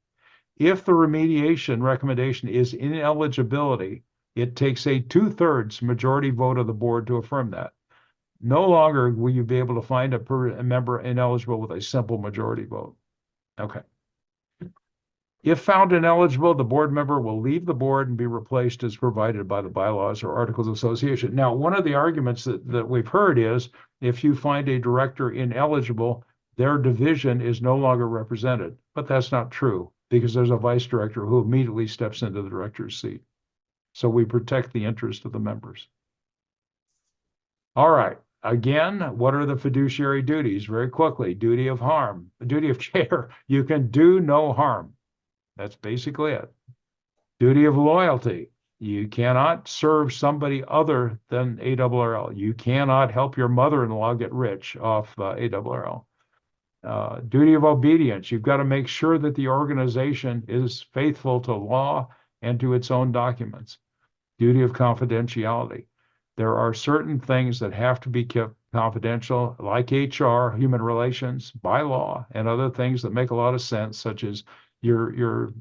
If the remediation recommendation is ineligibility, it takes a 2/3 majority vote of the board to affirm that. No longer will you be able to find a member ineligible with a simple majority vote. Okay. If found ineligible, the board member will leave the board and be replaced as provided by the bylaws or articles of association. Now, one of the arguments that we've heard is if you find a director ineligible, their division is no longer represented. But that's not true because there's a vice director who immediately steps into the director's seat. So we protect the interest of the members. All right. Again, what are the fiduciary duties? Very quickly, duty of harm, duty of care. You can do no harm. That's basically it. Duty of loyalty. You cannot serve somebody other than ARRL. You cannot help your mother-in-law get rich off ARRL. Duty of obedience. You've got to make sure that the organization is faithful to law and to its own documents. Duty of confidentiality. There are certain things that have to be kept confidential, like HR, human relations, by law, and other things that make a lot of sense, such as your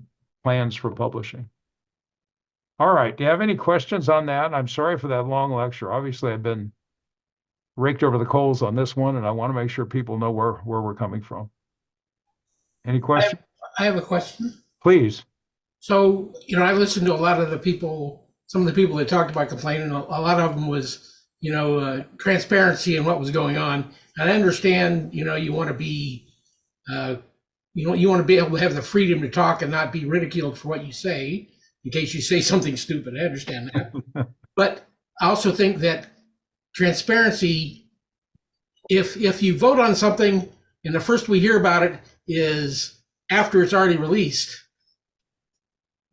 plans for publishing. All right, do you have any questions on that? I'm sorry for that long lecture. Obviously, I've been raked over the coals on this one, and I want to make sure people know where we're coming from. Any questions? I have a question. Please. So, I listened to a lot of the people, some of the people that talked about complaining. A lot of them was, transparency and what was going on. And I understand, you want to be, you want to be able to have the freedom to talk and not be ridiculed for what you say in case you say something stupid. I understand that. But I also think that transparency, if you vote on something and the first we hear about it is after it's already released,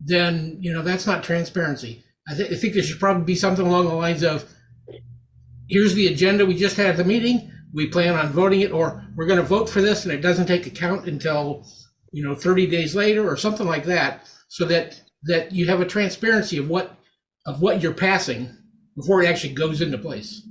then, that's not transparency. I think there should probably be something along the lines of, here's the agenda we just had at the meeting. We plan on voting it, or we're going to vote for this and it doesn't take account until, 30 days later or something like that, so that you have a transparency of what you're passing before it actually goes into place.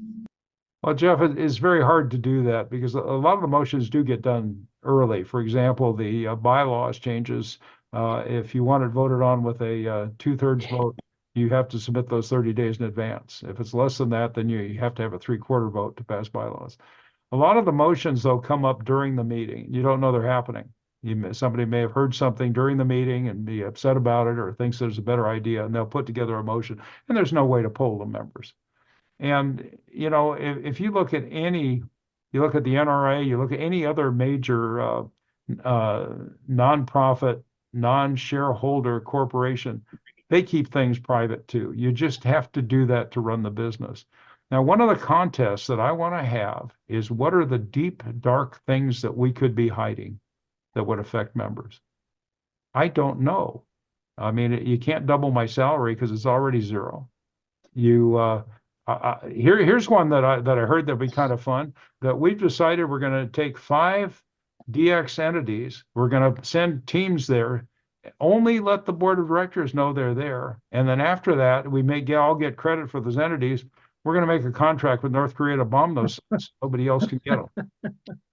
Well, Jeff, it's very hard to do that because a lot of the motions do get done early. For example, the bylaws changes. If you want it voted on with a 2/3 vote, you have to submit those 30 days in advance. If it's less than that, then you have to have a 3/4 vote to pass bylaws. A lot of the motions, though, come up during the meeting. You don't know they're happening. Somebody may have heard something during the meeting and be upset about it or thinks there's a better idea, and they'll put together a motion, and there's no way to poll the members. And, if you look at you look at the NRA, you look at any other major nonprofit, non-shareholder corporation, they keep things private too. You just have to do that to run the business. Now, one of the contests that I want to have is what are the deep, dark things that we could be hiding that would affect members? I don't know. I mean, you can't double my salary because it's already zero. Here's one that I heard that'd be kind of fun, that we've decided we're going to take 5 DX entities. We're going to send teams there, only let the board of directors know they're there. And then after that, we may all get credit for those entities. We're going to make a contract with North Korea to bomb those sites. Nobody else can get them.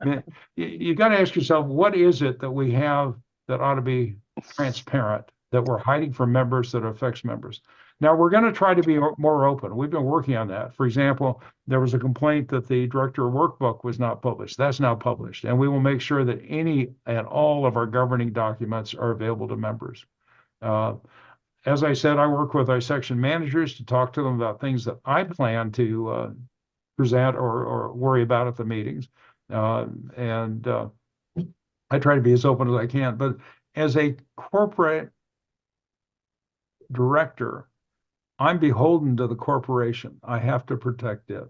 I mean, you got to ask yourself, what is it that we have that ought to be transparent, that we're hiding from members, that affects members? Now, we're going to try to be more open. We've been working on that. For example, there was a complaint that the director workbook was not published. That's now published. And we will make sure that any and all of our governing documents are available to members. As I said, I work with our section managers to talk to them about things that I plan to present or worry about at the meetings. I try to be as open as I can. But as a corporate director, I'm beholden to the corporation. I have to protect it.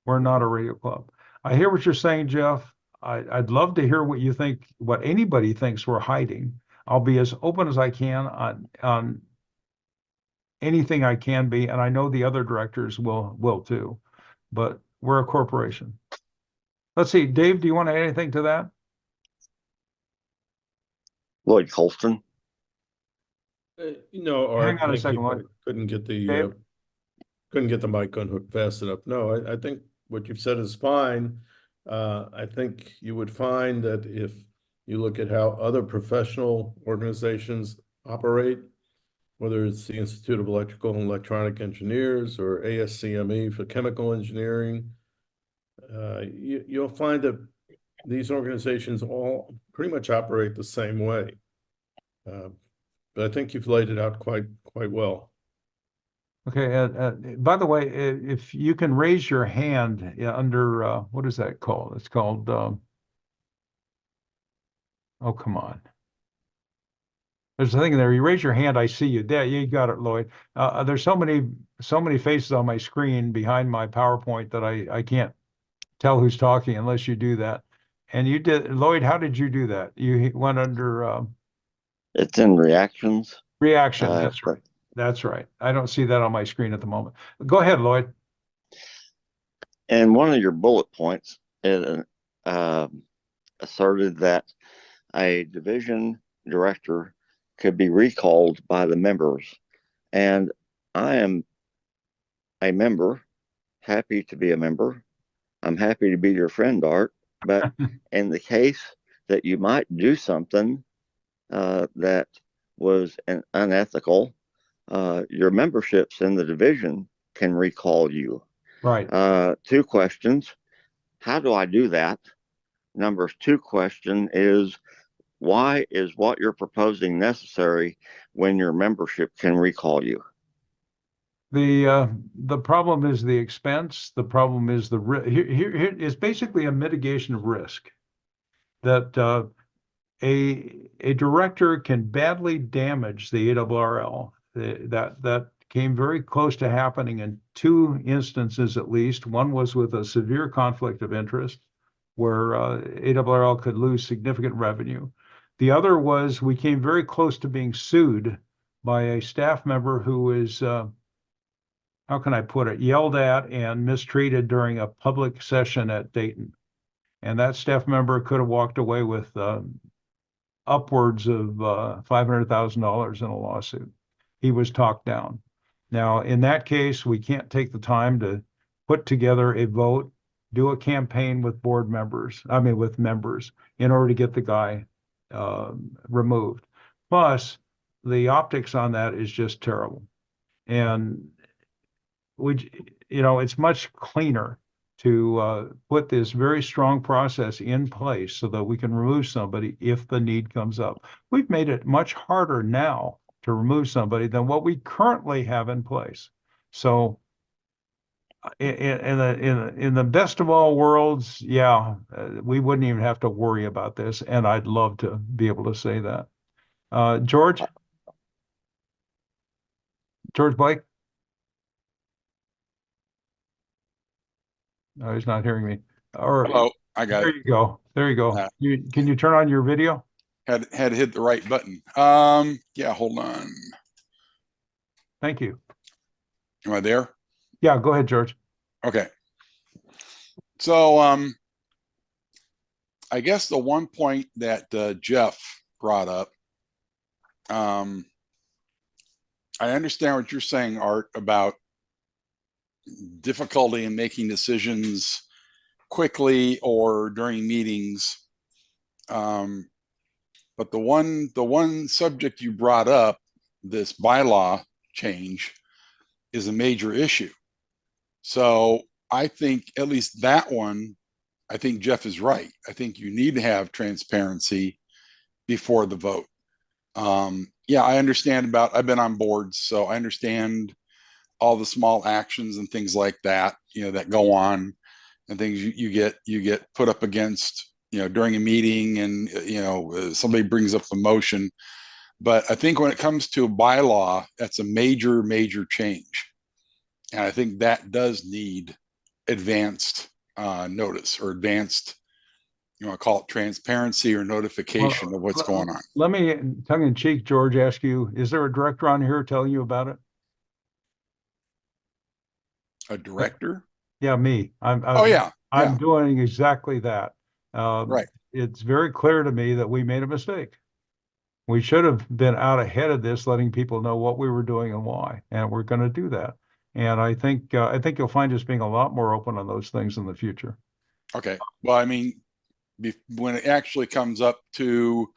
We're not a radio club. I hear what you're saying, Jeff. I'd love to hear what you think, what anybody thinks we're hiding. I'll be as open as I can on anything I can be, and I know the other directors will too. But we're a corporation. Let's see, Dave, do you want to add anything to that? Lloyd Colston. Art, Hang on a thank second, you. Lloyd. Couldn't get Dave? the mic unhooked fast enough. No, I think what you've said is fine. I think you would find that if you look at how other professional organizations operate, whether it's the Institute of Electrical and Electronic Engineers or ASCME for chemical engineering, you'll find that these organizations all pretty much operate the same way. But I think you've laid it out quite well. Okay. By the way, if you can raise your hand under what is that called? It's called. Oh, come on. There's a thing there. You raise your hand, I see you. There, you got it, Lloyd. There's so many faces on my screen behind my PowerPoint that I can't tell who's talking unless you do that. And you did, Lloyd. How did you do that? You went under. It's in reactions. Reaction. That's right. That's right. I don't see that on my screen at the moment. Go ahead, Lloyd. And one of your bullet points asserted that a division director could be recalled by the members. And I am a member, happy to be a member. I'm happy to be your friend, Art. But in the case that you might do something that was unethical, your memberships in the division can recall you. Right. 2 questions. How do I do that? Number 2 question is, why is what you're proposing necessary when your membership can recall you? The problem is the expense. The problem is here is basically a mitigation of risk, that a director can badly damage the ARRL. That came very close to happening in 2 instances at least. One was with a severe conflict of interest, where ARRL could lose significant revenue. The other was we came very close to being sued by a staff member who was, how can I put it, yelled at and mistreated during a public session at Dayton. And that staff member could have walked away with upwards of $500,000 in a lawsuit. He was talked down. Now, in that case, we can't take the time to put together a vote, do a campaign with with members in order to get the guy removed. Plus, the optics on that is just terrible. And it's much cleaner to put this very strong process in place so that we can remove somebody if the need comes up. We've made it much harder now to remove somebody than what we currently have in place. So in the best of all worlds, yeah, we wouldn't even have to worry about this, and I'd love to be able to say that. George Blake? No, he's not hearing me. Or Hello, I got there it. you go. There you go. Uh, Can you turn on your video? Had hit the right button. Yeah, hold on. Thank you. Am I there? Yeah, go ahead, George. Okay. So, I guess the one point that Jeff brought up, I understand what you're saying, Art, about difficulty in making decisions quickly or during meetings. But the one subject you brought up, this bylaw change, is a major issue. So I think at least that one, I think Jeff is right. I think you need to have transparency before the vote. Yeah, I understand about, I've been on boards, so I understand all the small actions and things like that, that go on, and things you get put up against, during a meeting, and somebody brings up a motion. But I think when it comes to a bylaw, that's a major change, and I think that does need advanced notice, or advanced, call it transparency or notification of what's going on. Let me, tongue in cheek, George, ask you, is there a director on here telling you about it? A director? Yeah, me. Oh yeah, I'm doing exactly that. Right. It's very clear to me that we made a mistake. We should have been out ahead of this, letting people know what we were doing and why, and we're going to do that. And I think you'll find us being a lot more open on those things in the future. Okay. Well, I mean, when it actually comes up to,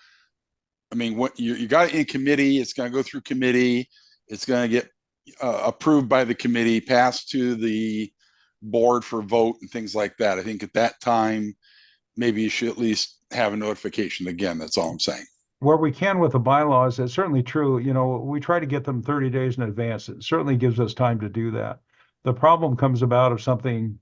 I mean, what you got it in committee, it's going to go through committee, it's going to get approved by the committee, passed to the board for vote and things like that. I think at that time, maybe you should at least have a notification again. That's all I'm saying. Where we can with the bylaws, it's certainly true. We try to get them 30 days in advance. It certainly gives us time to do that. The problem comes about if something,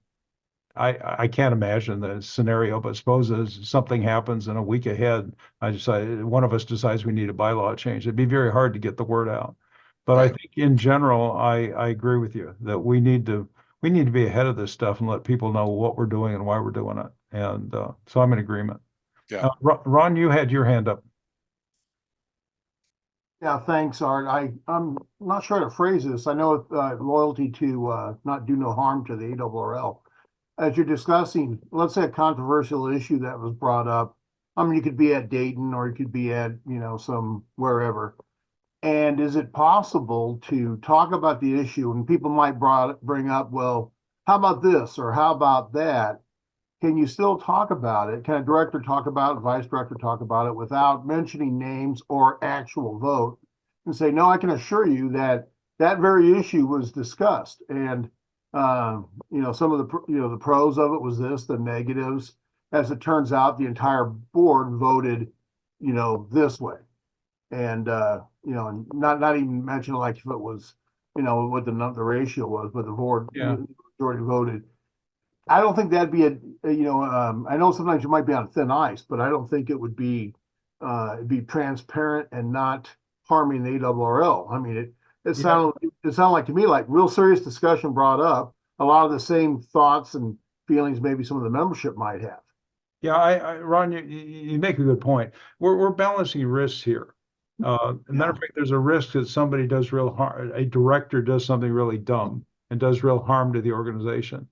I can't imagine the scenario, but suppose something happens in a week ahead, one of us decides we need a bylaw change. It'd be very hard to get the word out. But Right. I think in general, I agree with you that we need to be ahead of this stuff and let people know what we're doing and why we're doing it. And so I'm in agreement. Yeah. Ron, you had your hand up. Yeah, thanks, Art. I'm not sure how to phrase this. I know loyalty to not do no harm to the ARRL. As you're discussing, let's say a controversial issue that was brought up. I mean, you could be at Dayton or you could be at, some wherever. And is it possible to talk about the issue, and people might bring up, well, how about this or how about that? Can you still talk about it? Can a director talk about it, vice director talk about it without mentioning names or actual vote, and say, no, I can assure you that that very issue was discussed, and some of the the pros of it was this, the negatives. As it turns out, the entire board voted this way, and and not even mention like if it was what the ratio was, but the board majority voted. I don't think that'd be I know sometimes you might be on thin ice, but I don't think it would be transparent and not harming the ARRL. I mean, it sounded like to me like real serious discussion brought up a lot of the same thoughts and feelings maybe some of the membership might have. Yeah, Ron, you make a good point. We're balancing risks here. Matter of fact, there's a risk that somebody does real harm, a director does something really dumb and does real harm to the organization,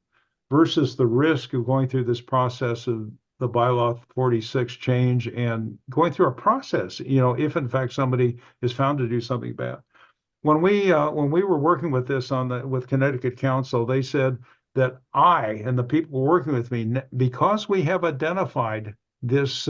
versus the risk of going through this process of the bylaw 46 change and going through a process, if in fact somebody is found to do something bad. When we were working with this with Connecticut Council, they said that I and the people working with me, because we have identified this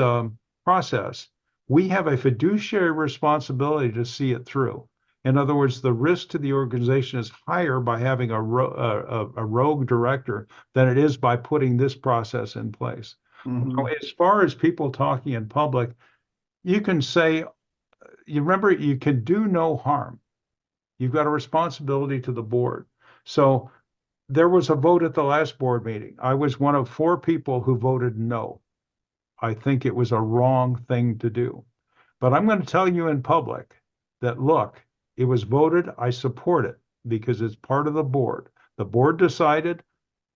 process, we have a fiduciary responsibility to see it through. In other words, the risk to the organization is higher by having a rogue director than it is by putting this process in place. Mhm. So as far as people talking in public, you can say, you remember, you can do no harm. You've got a responsibility to the board. So there was a vote at the last board meeting. I was one of 4 people who voted no. I think it was a wrong thing to do. But I'm going to tell you in public that, look, it was voted, I support it because it's part of the board. The board decided,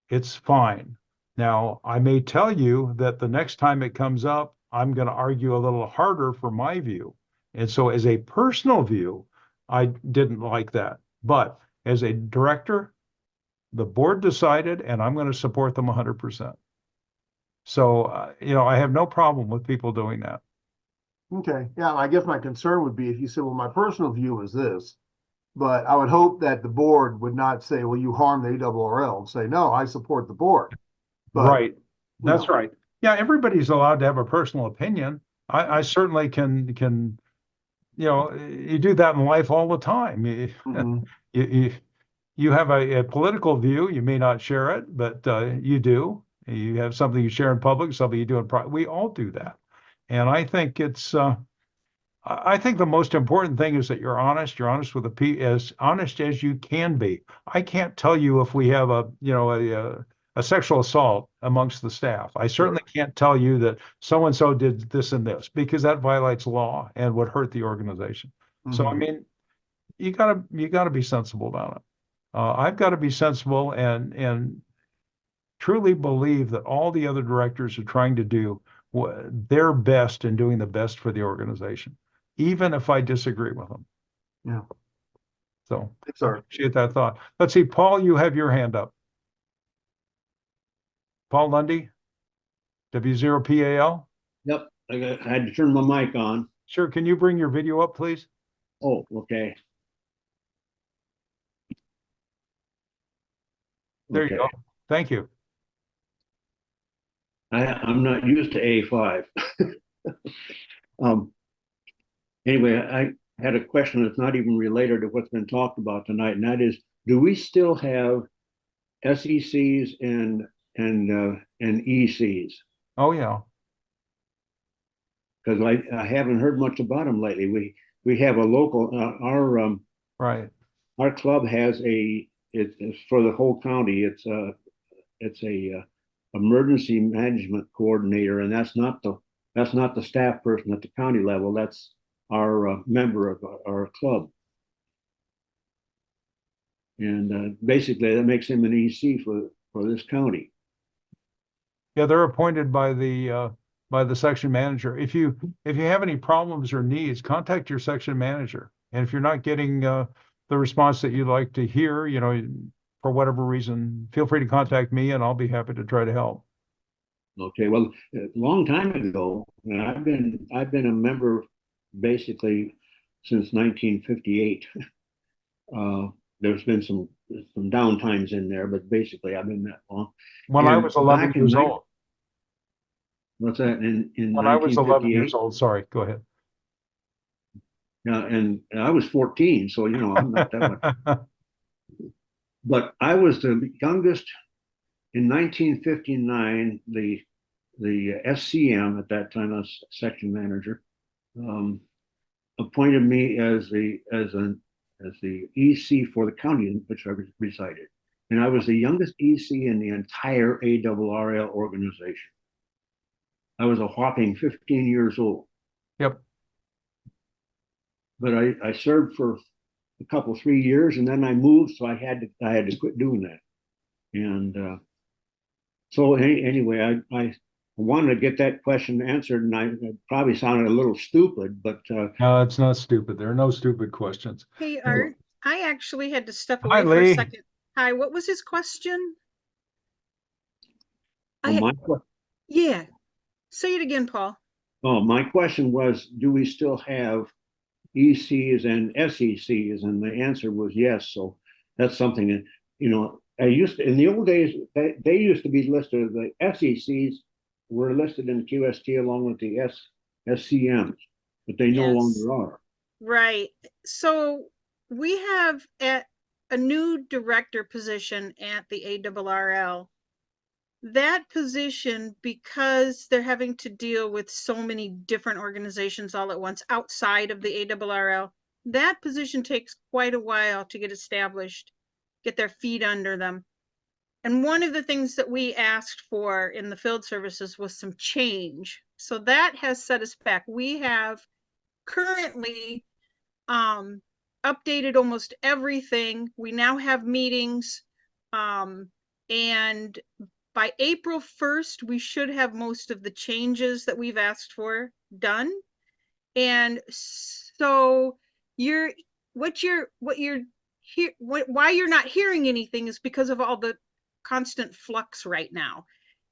it's fine. Now, I may tell you that the next time it comes up, I'm going to argue a little harder for my view. And so as a personal view, I didn't like that. But as a director, the board decided, and I'm going to support them 100%. So, I have no problem with people doing that. Okay, yeah, I guess my concern would be if you said, well, my personal view is this, but I would hope that the board would not say, well, you harm the ARRL, and say, no, I support the board. But, Right. That's right. Yeah, everybody's allowed to have a personal opinion. I certainly can, you do that in life all the time. Mhm. You have a political view. You may not share it, but you do. You have something you share in public, something you do in private. We all do that. And I think I think the most important thing is that you're honest. You're honest with as honest as you can be. I can't tell you if we have a sexual assault amongst the staff. I certainly can't tell you that so and so did this and this, because that violates law and would hurt the organization. So I Mhm. mean, you gotta be sensible about it. I've got to be sensible and truly believe that all the other directors are trying to do their best in doing the best for the organization, even if I disagree with them. Yeah. So Thanks, I Art. appreciate that thought. Let's see, Paul, you have your hand up. Paul Lundy, W0PAL. Yep, I had to turn my mic on. Sure. Can you bring your video up, please? Oh, okay. There you go. Okay. Thank you. I'm not used to A5. Anyway, I had a question that's not even related to what's been talked about tonight, and that is, do we still have SECs and ECs? Oh, yeah. Because I haven't heard much about them lately. We have a local Right. our club has it's for the whole county. It's a emergency management coordinator, and that's not the staff person at the county level. That's our member of our club, and basically that makes him an EC for this county. Yeah, they're appointed by the section manager. If you have any problems or needs, contact your section manager. And if you're not getting the response that you'd like to hear, for whatever reason, feel free to contact me, and I'll be happy to try to help. Okay, well, a long time ago, and I've been a member basically since 1958. There's been some down times in there, but basically I've been that long. When I was 11 years old. What's that? In When I was 11 years 1958? old, sorry, go ahead. Yeah, and I was 14, so I'm not that much. But I was the youngest in 1959. The SCM at that time, I was section manager, appointed me as the EC for the county in which I resided, and I was the youngest EC in the entire ARRL organization. I was a whopping 15 years old. Yep. But I served for a couple, 3 years, and then I moved, so I had to quit doing that. And so anyway, I wanted to get that question answered, and I probably sounded a little stupid, but No, it's not stupid. There are no stupid questions. Hey, Art, I actually had to step Hi, away for a Lee. second. Hi, what was his question? Yeah, say it again, Paul. My question was, do we still have ECs and SECs? And the answer was yes. So that's something that, I used to, in the old days, they used to be listed. The SECs were listed in the QST along with the SCMs, but they no Yes. longer are. Right. So we have a new director position at the ARRL. That position, because they're having to deal with so many different organizations all at once outside of the ARRL, that position takes quite a while to get established, get their feet under them. And one of the things that we asked for in the field services was some change. So that has set us back. We have currently updated almost everything. We now have meetings, and by April 1st, we should have most of the changes that we've asked for done. And so why you're not hearing anything is because of all the constant flux right now.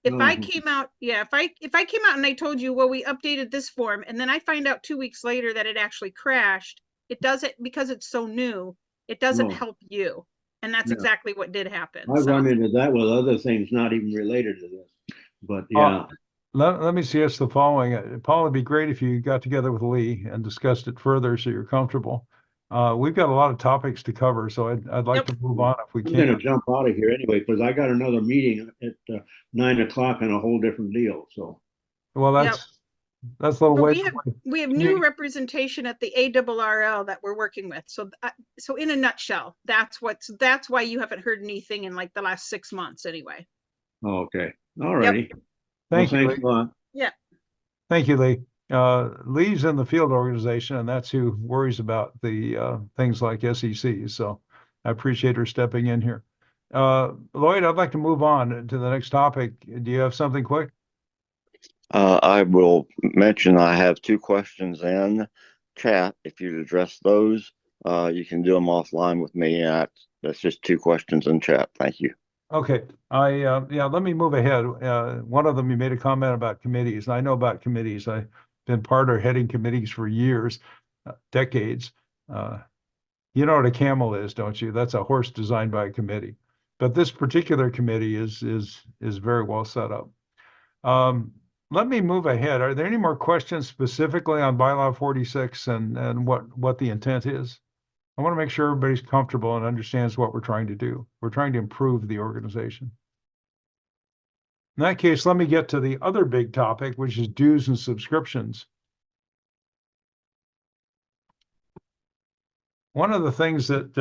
If I came out, if I came out and I told you, well, we updated this form, and then I find out 2 weeks later that it actually crashed, it doesn't, because it's so new, it doesn't help you. And that's exactly what did happen. I've run into that with other things not even related to this, but yeah. Let me suggest the following. Paul, it'd be great if you got together with Lee and discussed it further so you're comfortable. We've got a lot of topics to cover, so I'd like to move on if we I'm can. going to jump out of here anyway, because I got another meeting at 9 o'clock on a whole different deal. So, well, that's a little but way. we have new representation at the ARRL that we're working with. So, so in a nutshell, that's why you haven't heard anything in like the last 6 months, anyway. okay, all righty. Yep. Thank you, Lee. Thanks a lot. Yeah. Thank you, Lee. Lee's in the field organization, and that's who worries about the things like SEC. So I appreciate her stepping in here. Lloyd, I'd like to move on to the next topic. Do you have something quick? I will mention I have 2 questions in chat. If you'd address those, you can do them offline with me. That's just 2 questions in chat. Thank you. Okay. Let me move ahead. One of them, you made a comment about committees, and I know about committees. I've been part of heading committees for years, decades. You know what a camel is, don't you? That's a horse designed by a committee. But this particular committee is very well set up. Let me move ahead. Are there any more questions specifically on bylaw 46 and what the intent is? I want to make sure everybody's comfortable and understands what we're trying to do. We're trying to improve the organization. In that case, let me get to the other big topic, which is dues and subscriptions. One of the things that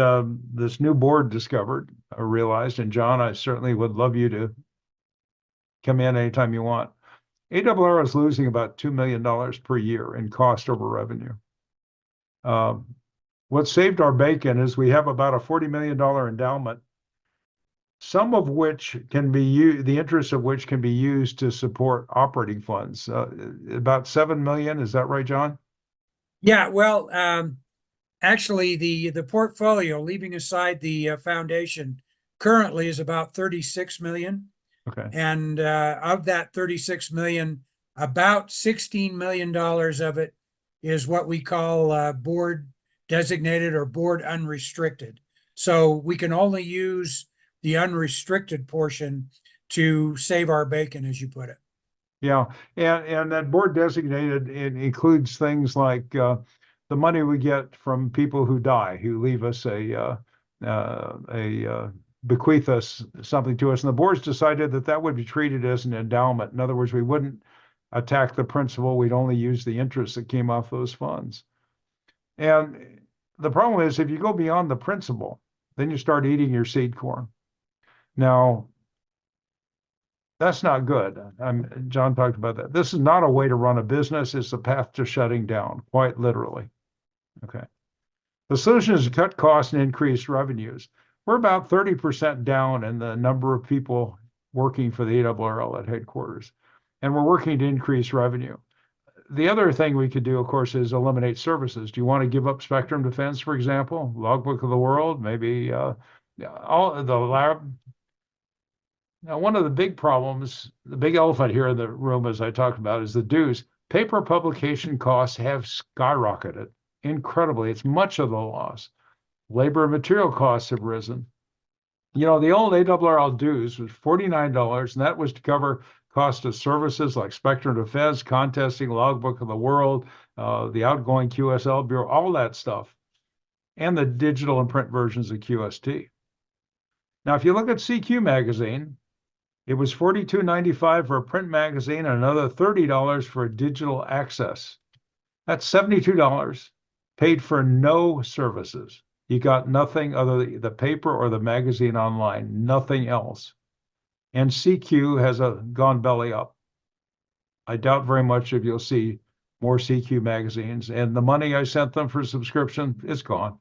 this new board discovered or realized, and John, I certainly would love you to come in anytime you want. ARRL is losing about $2 million per year in cost over revenue. What saved our bacon is we have about a $40 million endowment, some of which can be used, the interest of which can be used to support operating funds. About $7 million, is that right, John? Yeah, well, actually, the portfolio, leaving aside the foundation, currently is about 36 million. Okay. And of that 36 million, about $16 million of it is what we call board designated or board unrestricted. So we can only use the unrestricted portion to save our bacon, as you put it. Yeah, and that board designated, it includes things like the money we get from people who die, who leave us bequeath us something to us. And the board's decided that would be treated as an endowment. In other words, we wouldn't attack the principal. We'd only use the interest that came off those funds. And the problem is if you go beyond the principal, then you start eating your seed corn. Now, that's not good. John talked about that. This is not a way to run a business. It's a path to shutting down, quite literally. Okay. The solution is to cut costs and increase revenues. We're about 30% down in the number of people working for the ARRL at headquarters, and we're working to increase revenue. The other thing we could do, of course, is eliminate services. Do you want to give up Spectrum Defense, for example, Logbook of the World, maybe all the lab? Now, one of the big problems, the big elephant here in the room, as I talked about, is the dues. Paper publication costs have skyrocketed incredibly. It's much of the loss. Labor and material costs have risen. You know, the old ARRL dues was $49, and that was to cover cost of services like Spectrum Defense, contesting, Logbook of the World, the outgoing QSL Bureau, all that stuff. and the digital and print versions of QST. Now, if you look at CQ magazine, it was $42.95 for a print magazine and another $30 for a digital access. That's $72 paid for no services. You got nothing other than the paper or the magazine online, nothing else. And CQ has gone belly up. I doubt very much if you'll see more CQ magazines, and the money I sent them for subscription is gone.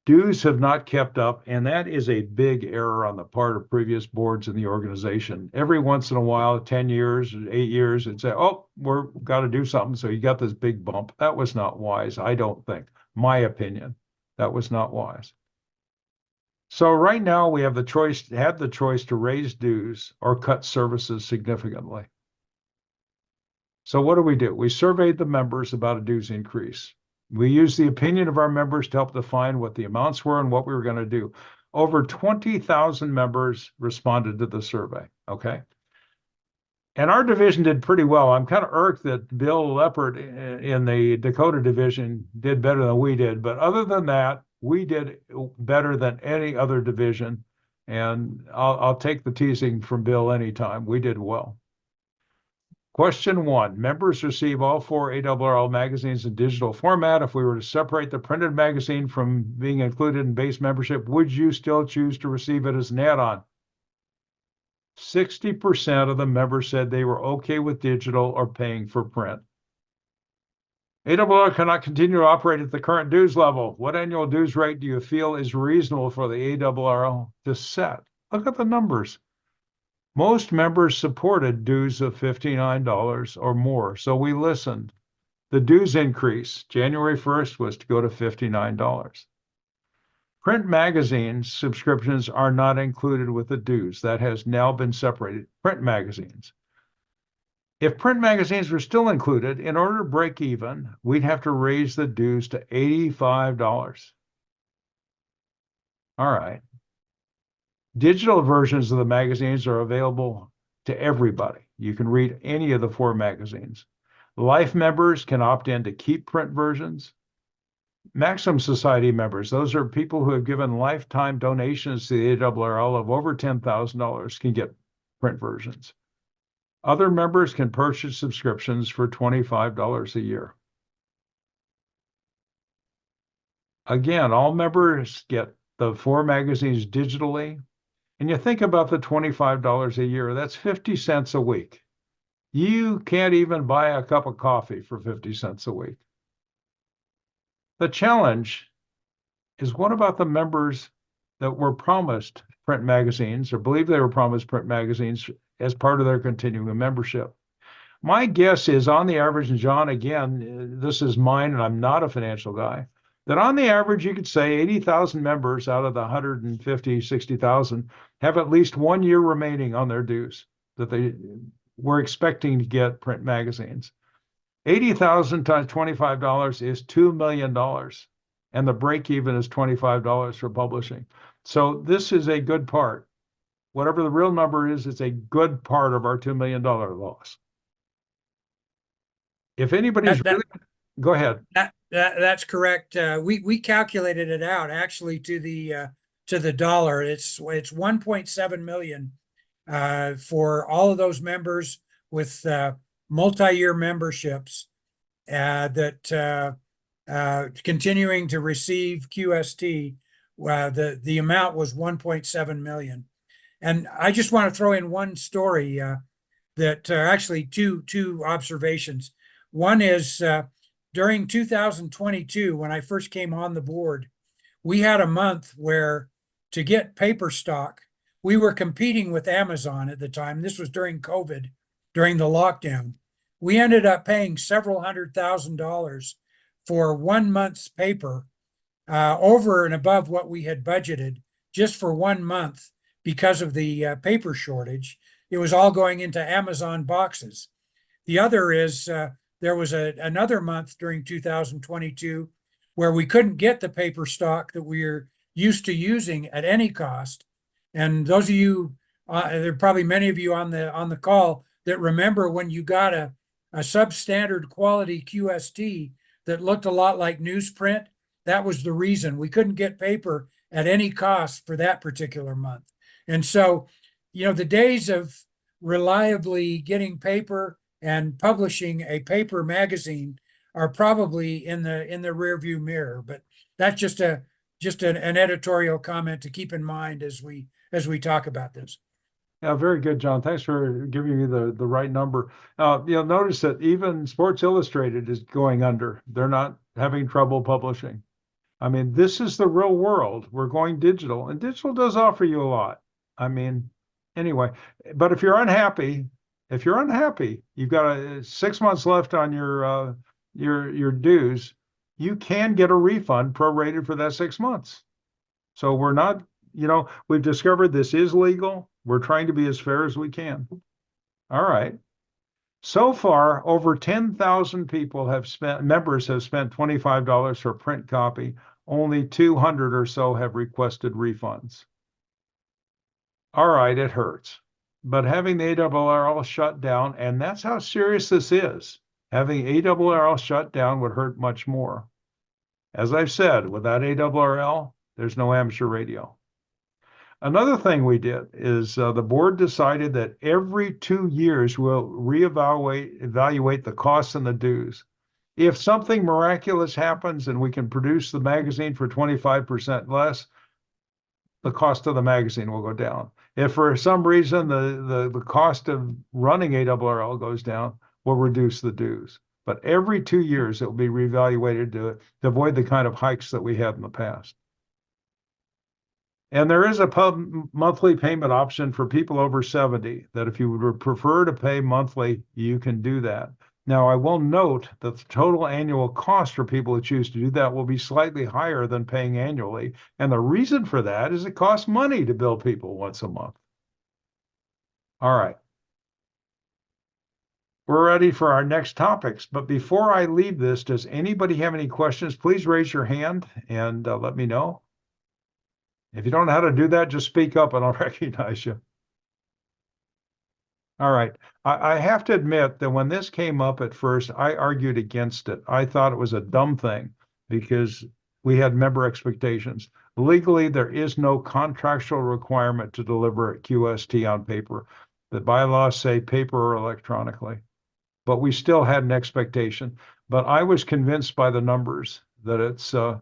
Dues have not kept up, and that is a big error on the part of previous boards in the organization. Every once in a while, 10 years, 8 years, and say, oh, we're got to do something. So you got this big bump. That was not wise, I don't think. My opinion, that was not wise. So right now we have the choice to raise dues or cut services significantly. So what do? We surveyed the members about a dues increase. We used the opinion of our members to help define what the amounts were and what we were going to do. Over 20,000 members responded to the survey, okay? And our division did pretty well. I'm kind of irked that Bill Leopard in the Dakota division did better than we did. But other than that, we did better than any other division. And I'll take the teasing from Bill anytime. We did well. Question 1, members receive all 4 ARRL magazines in digital format. If we were to separate the printed magazine from being included in base membership, would you still choose to receive it as an add-on? 60% of the members said they were okay with digital or paying for print. ARRL cannot continue to operate at the current dues level. What annual dues rate do you feel is reasonable for the ARRL to set? Look at the numbers. Most members supported dues of $59 or more, so we listened. The dues increase, January 1st, was to go to $59. Print magazines subscriptions are not included with the dues. That has now been separated. Print magazines. If print magazines were still included, in order to break even, we'd have to raise the dues to $85. All right. Digital versions of the magazines are available to everybody. You can read any of the 4 magazines. Life members can opt in to keep print versions. Maximum Society members, those are people who have given lifetime donations to the ARRL of over $10,000, can get print versions. Other members can purchase subscriptions for $25 a year. Again, all members get the 4 magazines digitally. And you think about the $25 a year, that's 50 cents a week. You can't even buy a cup of coffee for 50 cents a week. The challenge is, what about the members that were promised print magazines or believe they were promised print magazines as part of their continuing membership? My guess is, on the average, and John, again, this is mine and I'm not a financial guy, that on the average, you could say 80,000 members out of the 150, 60,000 have at least 1 year remaining on their dues that they were expecting to get print magazines. 80,000 times $25 is $2 million, and the break even is $25 for publishing. So this is a good part. Whatever the real number is, it's a good part of our $2 million loss. If anybody's go ahead. That's correct. We calculated it out actually to the dollar. It's 1.7 million for all of those members with multi-year memberships that continuing to receive QST. The amount was 1.7 million. And I just want to throw in one story that actually two observations. One is during 2022, when I first came on the board, we had a month where, to get paper stock, we were competing with Amazon at the time. This was during COVID, during the lockdown. We ended up paying several $100,000 for 1 month's paper, over and above what we had budgeted just for 1 month because of the paper shortage. It was all going into Amazon boxes. The other is there was another month during 2022 where we couldn't get the paper stock that we are used to using at any cost. And those of you, there are probably many of you on the call that remember when you got a substandard quality QST that looked a lot like newsprint. That was the reason. We couldn't get paper at any cost for that particular month. And so, the days of reliably getting paper and publishing a paper magazine are probably in the rearview mirror. But that's just an editorial comment to keep in mind as we talk about this. Yeah, very good, John. Thanks for giving me the right number. You'll notice that even Sports Illustrated is going under. They're not having trouble publishing. I mean, this is the real world. We're going digital, and digital does offer you a lot. I mean, anyway, but if you're unhappy, you've got 6 months left on your dues. You can get a refund prorated for that 6 months. So we're not, we've discovered this is legal. We're trying to be as fair as we can. All right. So far, over 10,000 members have spent $25 for a print copy. Only 200 or so have requested refunds. All right, it hurts. But having the ARRL shut down, and that's how serious this is, having ARRL shut down would hurt much more. As I've said, without ARRL, there's no amateur radio. Another thing we did is the board decided that every 2 years we'll evaluate the costs and the dues. If something miraculous happens and we can produce the magazine for 25% less, the cost of the magazine will go down. If for some reason the cost of running ARRL goes down, we'll reduce the dues. But every 2 years it will be reevaluated to avoid the kind of hikes that we had in the past. And there is a monthly payment option for people over 70 that if you would prefer to pay monthly, you can do that. Now, I will note that the total annual cost for people who choose to do that will be slightly higher than paying annually. And the reason for that is it costs money to bill people once a month. All right. We're ready for our next topics. But before I leave this, does anybody have any questions? Please raise your hand and let me know. If you don't know how to do that, just speak up and I'll recognize you. All right. I have to admit that when this came up at first, I argued against it. I thought it was a dumb thing because we had member expectations. Legally, there is no contractual requirement to deliver at QST on paper. The bylaws say paper or electronically, but we still had an expectation. But I was convinced by the numbers that it's a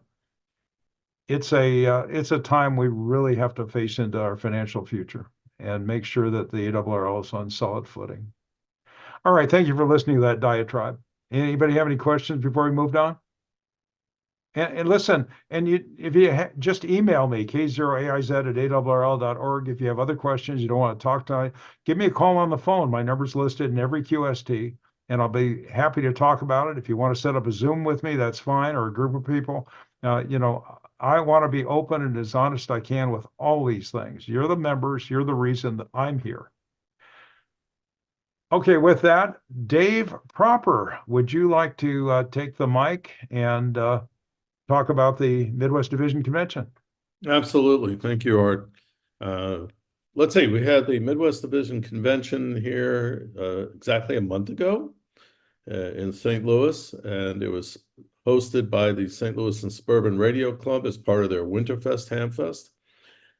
time we really have to face into our financial future and make sure that the ARRL is on solid footing. All right, thank you for listening to that diatribe. Anybody have any questions before we moved on? And listen, and if you just email me, k0aiz@arrl.org. If you have other questions, you don't want to talk to me, give me a call on the phone. My number's listed in every QST, and I'll be happy to talk about it. If you want to set up a Zoom with me, that's fine, or a group of people. I want to be open and as honest I can with all these things. You're the members. You're the reason that I'm here. Okay, with that, Dave Proper, would you like to take the mic and talk about the Midwest Division Convention? Absolutely. Thank you, Art. Let's see, we had the Midwest Division Convention here exactly a month ago in St. Louis, and it was hosted by the St. Louis and Suburban Radio Club as part of their Winterfest Hamfest.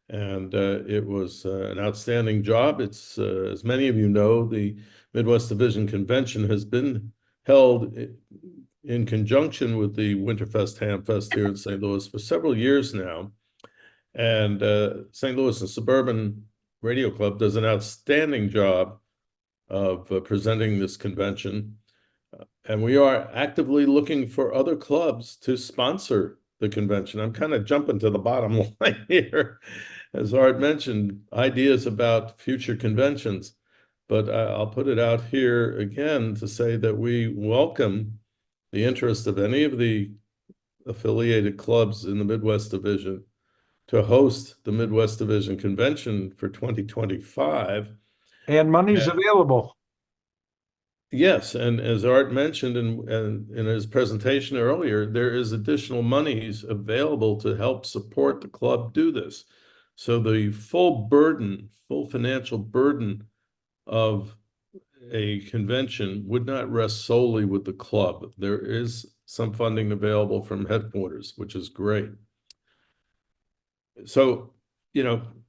And it was an outstanding job. It's, as many of you know, the Midwest Division Convention has been held in conjunction with the Winterfest Hamfest here in St. Louis for several years now. And St. Louis and Suburban Radio Club does an outstanding job of presenting this convention. And we are actively looking for other clubs to sponsor the convention. I'm kind of jumping to the bottom line here. As Art mentioned, ideas about future conventions. But I'll put it out here again to say that we welcome the interest of any of the affiliated clubs in the Midwest Division to host the Midwest Division Convention for 2025. And money's available. Yes, and as Art mentioned in his presentation earlier, there is additional monies available to help support the club do this. So the full financial burden of a convention would not rest solely with the club. There is some funding available from headquarters, which is great. So,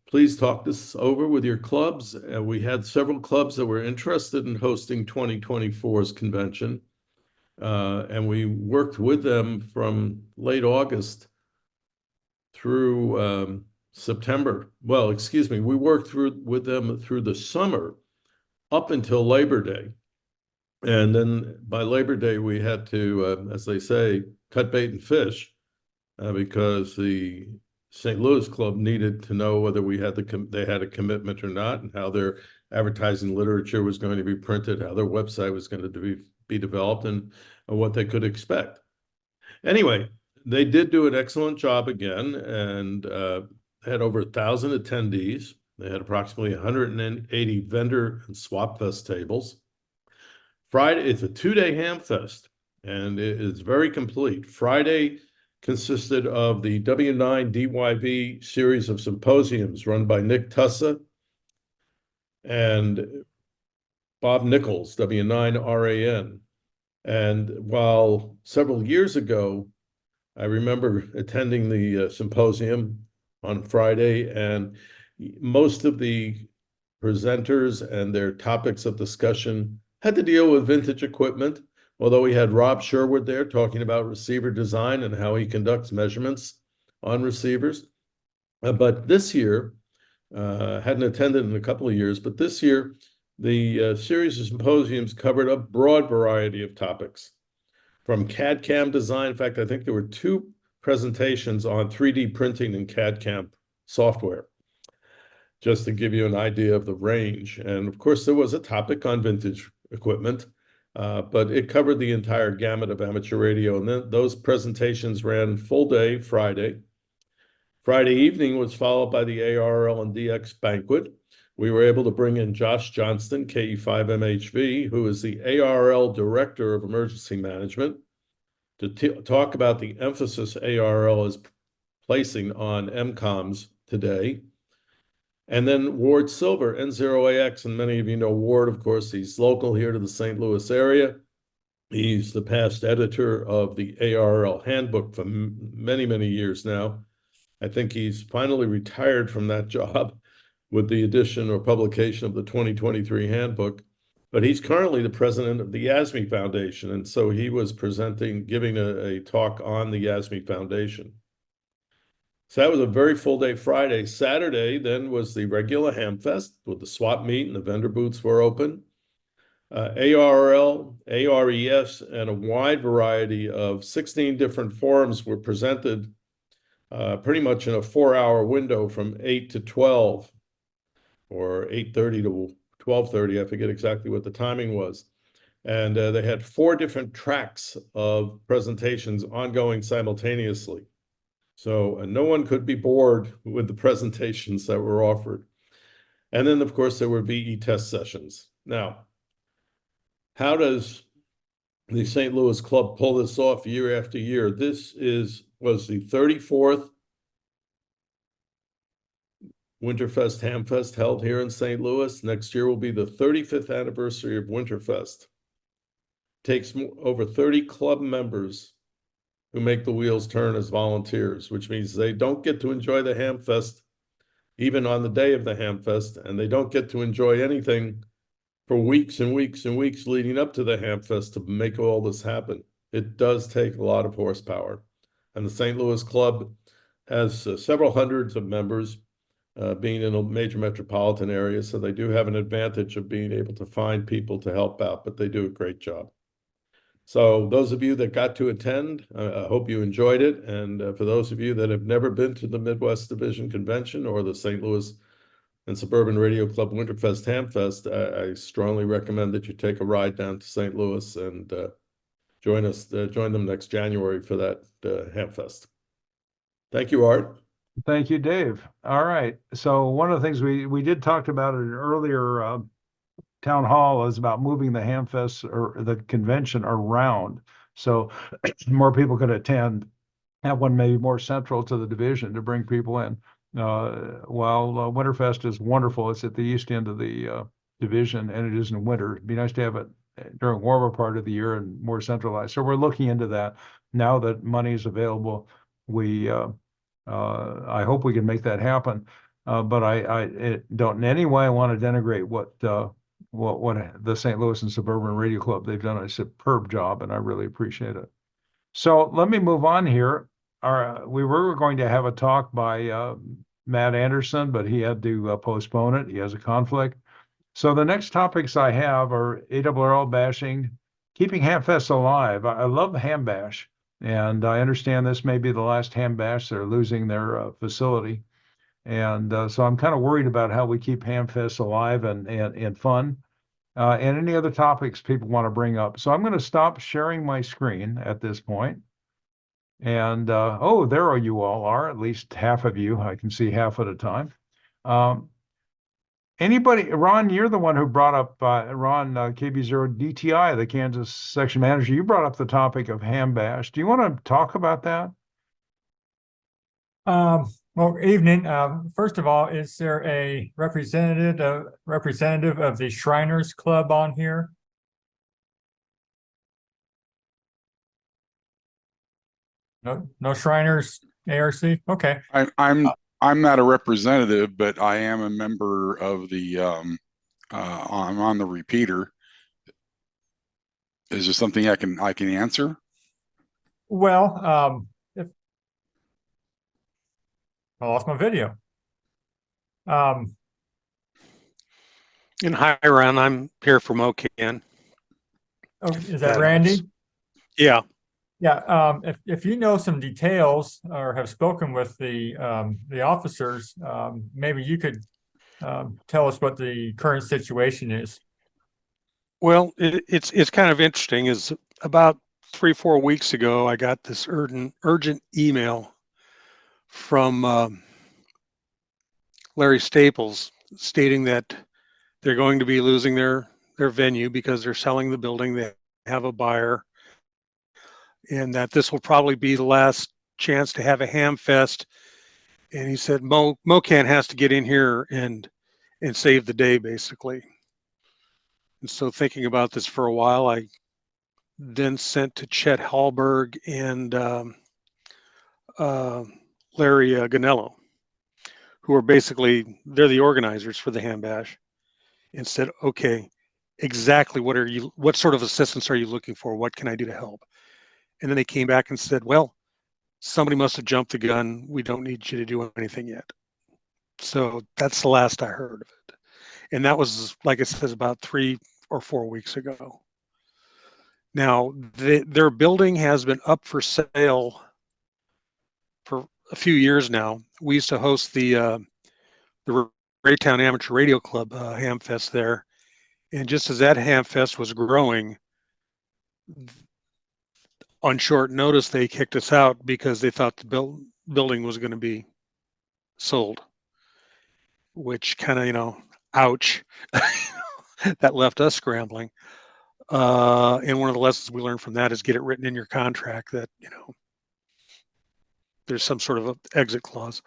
please talk this over with your clubs. We had several clubs that were interested in hosting 2024's convention. And we worked with them from late August through September. Well, excuse me, we worked with them through the summer up until Labor Day. And then by Labor Day, we had to, as they say, cut bait and fish because the St. Louis Club needed to know whether they had a commitment or not, and how their advertising literature was going to be printed, how their website was going to be developed, and what they could expect. Anyway, they did do an excellent job again, and had over 1,000 attendees. They had approximately 180 vendor and swap fest tables. Friday, it's a 2-day ham fest, and it is very complete. Friday consisted of the W9 DYV series of symposiums run by Nick Tussa and Bob Nichols, W9 RAN. And while several years ago, I remember attending the symposium on Friday, and most of the presenters and their topics of discussion had to deal with vintage equipment, although we had Rob Sherwood there talking about receiver design and how he conducts measurements on receivers. But this year, hadn't attended in a couple of years, but this year, the series of symposiums covered a broad variety of topics, from CAD/CAM design. In fact, I think there were 2 presentations on 3D printing and CAD/CAM software, just to give you an idea of the range. And of course, there was a topic on vintage equipment, but it covered the entire gamut of amateur radio. And then those presentations ran full day Friday. Friday evening was followed by the ARRL and DX banquet. We were able to bring in Josh Johnston, KE5MHV, who is the ARRL Director of Emergency Management, to talk about the emphasis ARRL is placing on MCOMs today. And then Ward Silver, N0AX, and many of you know Ward, of course. He's local here to the St. Louis area. He's the past editor of the ARRL handbook for many, many years now. I think he's finally retired from that job with the addition or publication of the 2023 handbook, but he's currently the president of the YASME Foundation. And so he was giving a talk on the YASME Foundation. So that was a very full day Friday. Saturday then was the regular ham fest with the swap meet, and the vendor booths were open. ARRL, ARES, and a wide variety of 16 different forums were presented pretty much in a 4-hour window from 8 to 12 or 8:30 to 12:30. I forget exactly what the timing was. And they had 4 different tracks of presentations ongoing simultaneously. So no one could be bored with the presentations that were offered. And then, of course, there were VE test sessions. Now, how does the St. Louis Club pull this off year after year? This was the 34th Winterfest Hamfest held here in St. Louis. Next year will be the 35th anniversary of Winterfest. Takes over 30 club members who make the wheels turn as volunteers, which means they don't get to enjoy the Hamfest even on the day of the Hamfest, and they don't get to enjoy anything for weeks and weeks and weeks leading up to the Hamfest to make all this happen. It does take a lot of horsepower. And the St. Louis Club has several hundreds of members, being in a major metropolitan area, so they do have an advantage of being able to find people to help out, but they do a great job. So those of you that got to attend, I hope you enjoyed it. And for those of you that have never been to the Midwest Division Convention or the St. Louis and Suburban Radio Club Winterfest Hamfest, I strongly recommend that you take a ride down to St. Louis and join them next January for that Hamfest. Thank you, Art. Thank you, Dave. All right. So one of the things we did talk about at an earlier town hall is about moving the Hamfest or the convention around, so more people could attend. That one may be more central to the division to bring people in. While Winterfest is wonderful, it's at the east end of the division, and it is in winter. It'd be nice to have it during warmer part of the year and more centralized. So we're looking into that now that money is available. I hope we can make that happen. But I don't in any way want to denigrate what the St. Louis and Suburban Radio Club, they've done a superb job, and I really appreciate it. So let me move on here. We were going to have a talk by Matt Anderson, but he had to postpone it. He has a conflict. So the next topics I have are ARRL bashing, keeping Hamfest alive. I love Ham Bash, and I understand this may be the last Ham Bash. They're losing their facility. And so I'm kind of worried about how we keep Hamfest alive and fun. And any other topics people want to bring up. So I'm going to stop sharing my screen at this point. And oh, there you all are, at least half of you. I can see half at a time. Anybody, Ron, you're the one who brought up, Ron, KB0DTI, the Kansas section manager, you brought up the topic of Ham Bash. Do you want to talk about that? Well, evening. First of all, is there a representative of the Shriners Club on here? No Shriners ARC? Okay. I'm not a representative, but I am a member of the I'm on the repeater. Is there something I can answer? Well, if I lost my video. And hi, Ron. I'm here from OCAN. Oh, is that Randy? Yeah. Yeah. If you know some details or have spoken with the officers, maybe you could tell us what the current situation is. Well, it's kind of interesting. Is about 3-4 weeks ago, I got this urgent email from Larry Staples stating that they're going to be losing their venue because they're selling the building. They have a buyer, and that this will probably be the last chance to have a ham fest. And he said MoCan has to get in here and save the day, basically. And so thinking about this for a while, I then sent to Chet Hallberg and Larry Ganello, who are basically, they're the organizers for the Ham Bash, and said, okay, exactly what sort of assistance are you looking for? What can I do to help? And then they came back and said, well, somebody must have jumped the gun. We don't need you to do anything yet. So that's the last I heard of it. And that was, like I said, about 3 or 4 weeks ago. Now, their building has been up for sale for a few years now. We used to host the Raytown Amateur Radio Club Hamfest there. And just as that Hamfest was growing, on short notice, they kicked us out because they thought the building was going to be sold, which kind of, ouch, that left us scrambling. And one of the lessons we learned from that is get it written in your contract that, there's some sort of exit clause.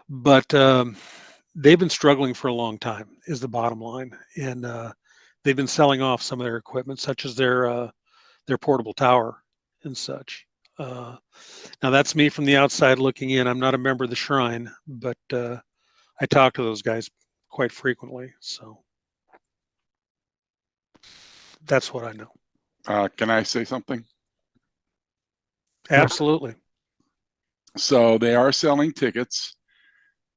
But they've been struggling for a long time is the bottom line. And they've been selling off some of their equipment, such as their portable tower and such. Now that's me from the outside looking in. I'm not a member of the Shrine, but I talk to those guys quite frequently. So that's what I know. Can I say something? Absolutely. So they are selling tickets.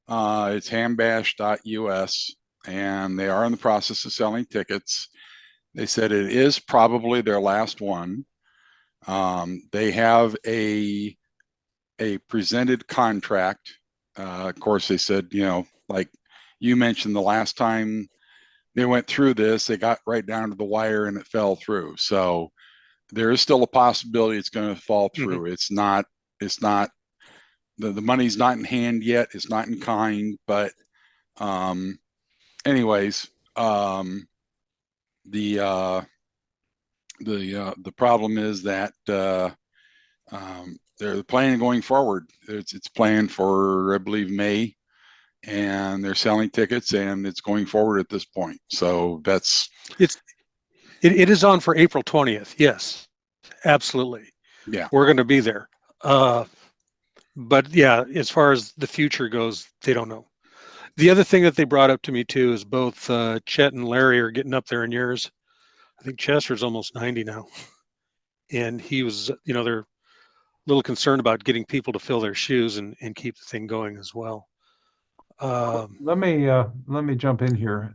It's hambash.us, and they are in the process of selling tickets. They said it is probably their last one. They have a presented contract. Of course, they said, like you mentioned, the last time they went through this, they got right down to the wire and it fell through. So there is still a possibility it's going to fall through. Mm-hmm. It's not the money's not in hand yet. It's not in kind, but anyways, the problem is that they're planning going forward. It's planned for, I believe, May, and they're selling tickets, and it's going forward at this point. So It is on for April 20th. Yes, absolutely. Yeah. We're going to be there. But yeah, as far as the future goes, they don't know. The other thing that they brought up to me too is both Chet and Larry are getting up there in years. I think Chester's almost 90 now. And he was, they're a little concerned about getting people to fill their shoes and keep the thing going as well. Let me jump in here.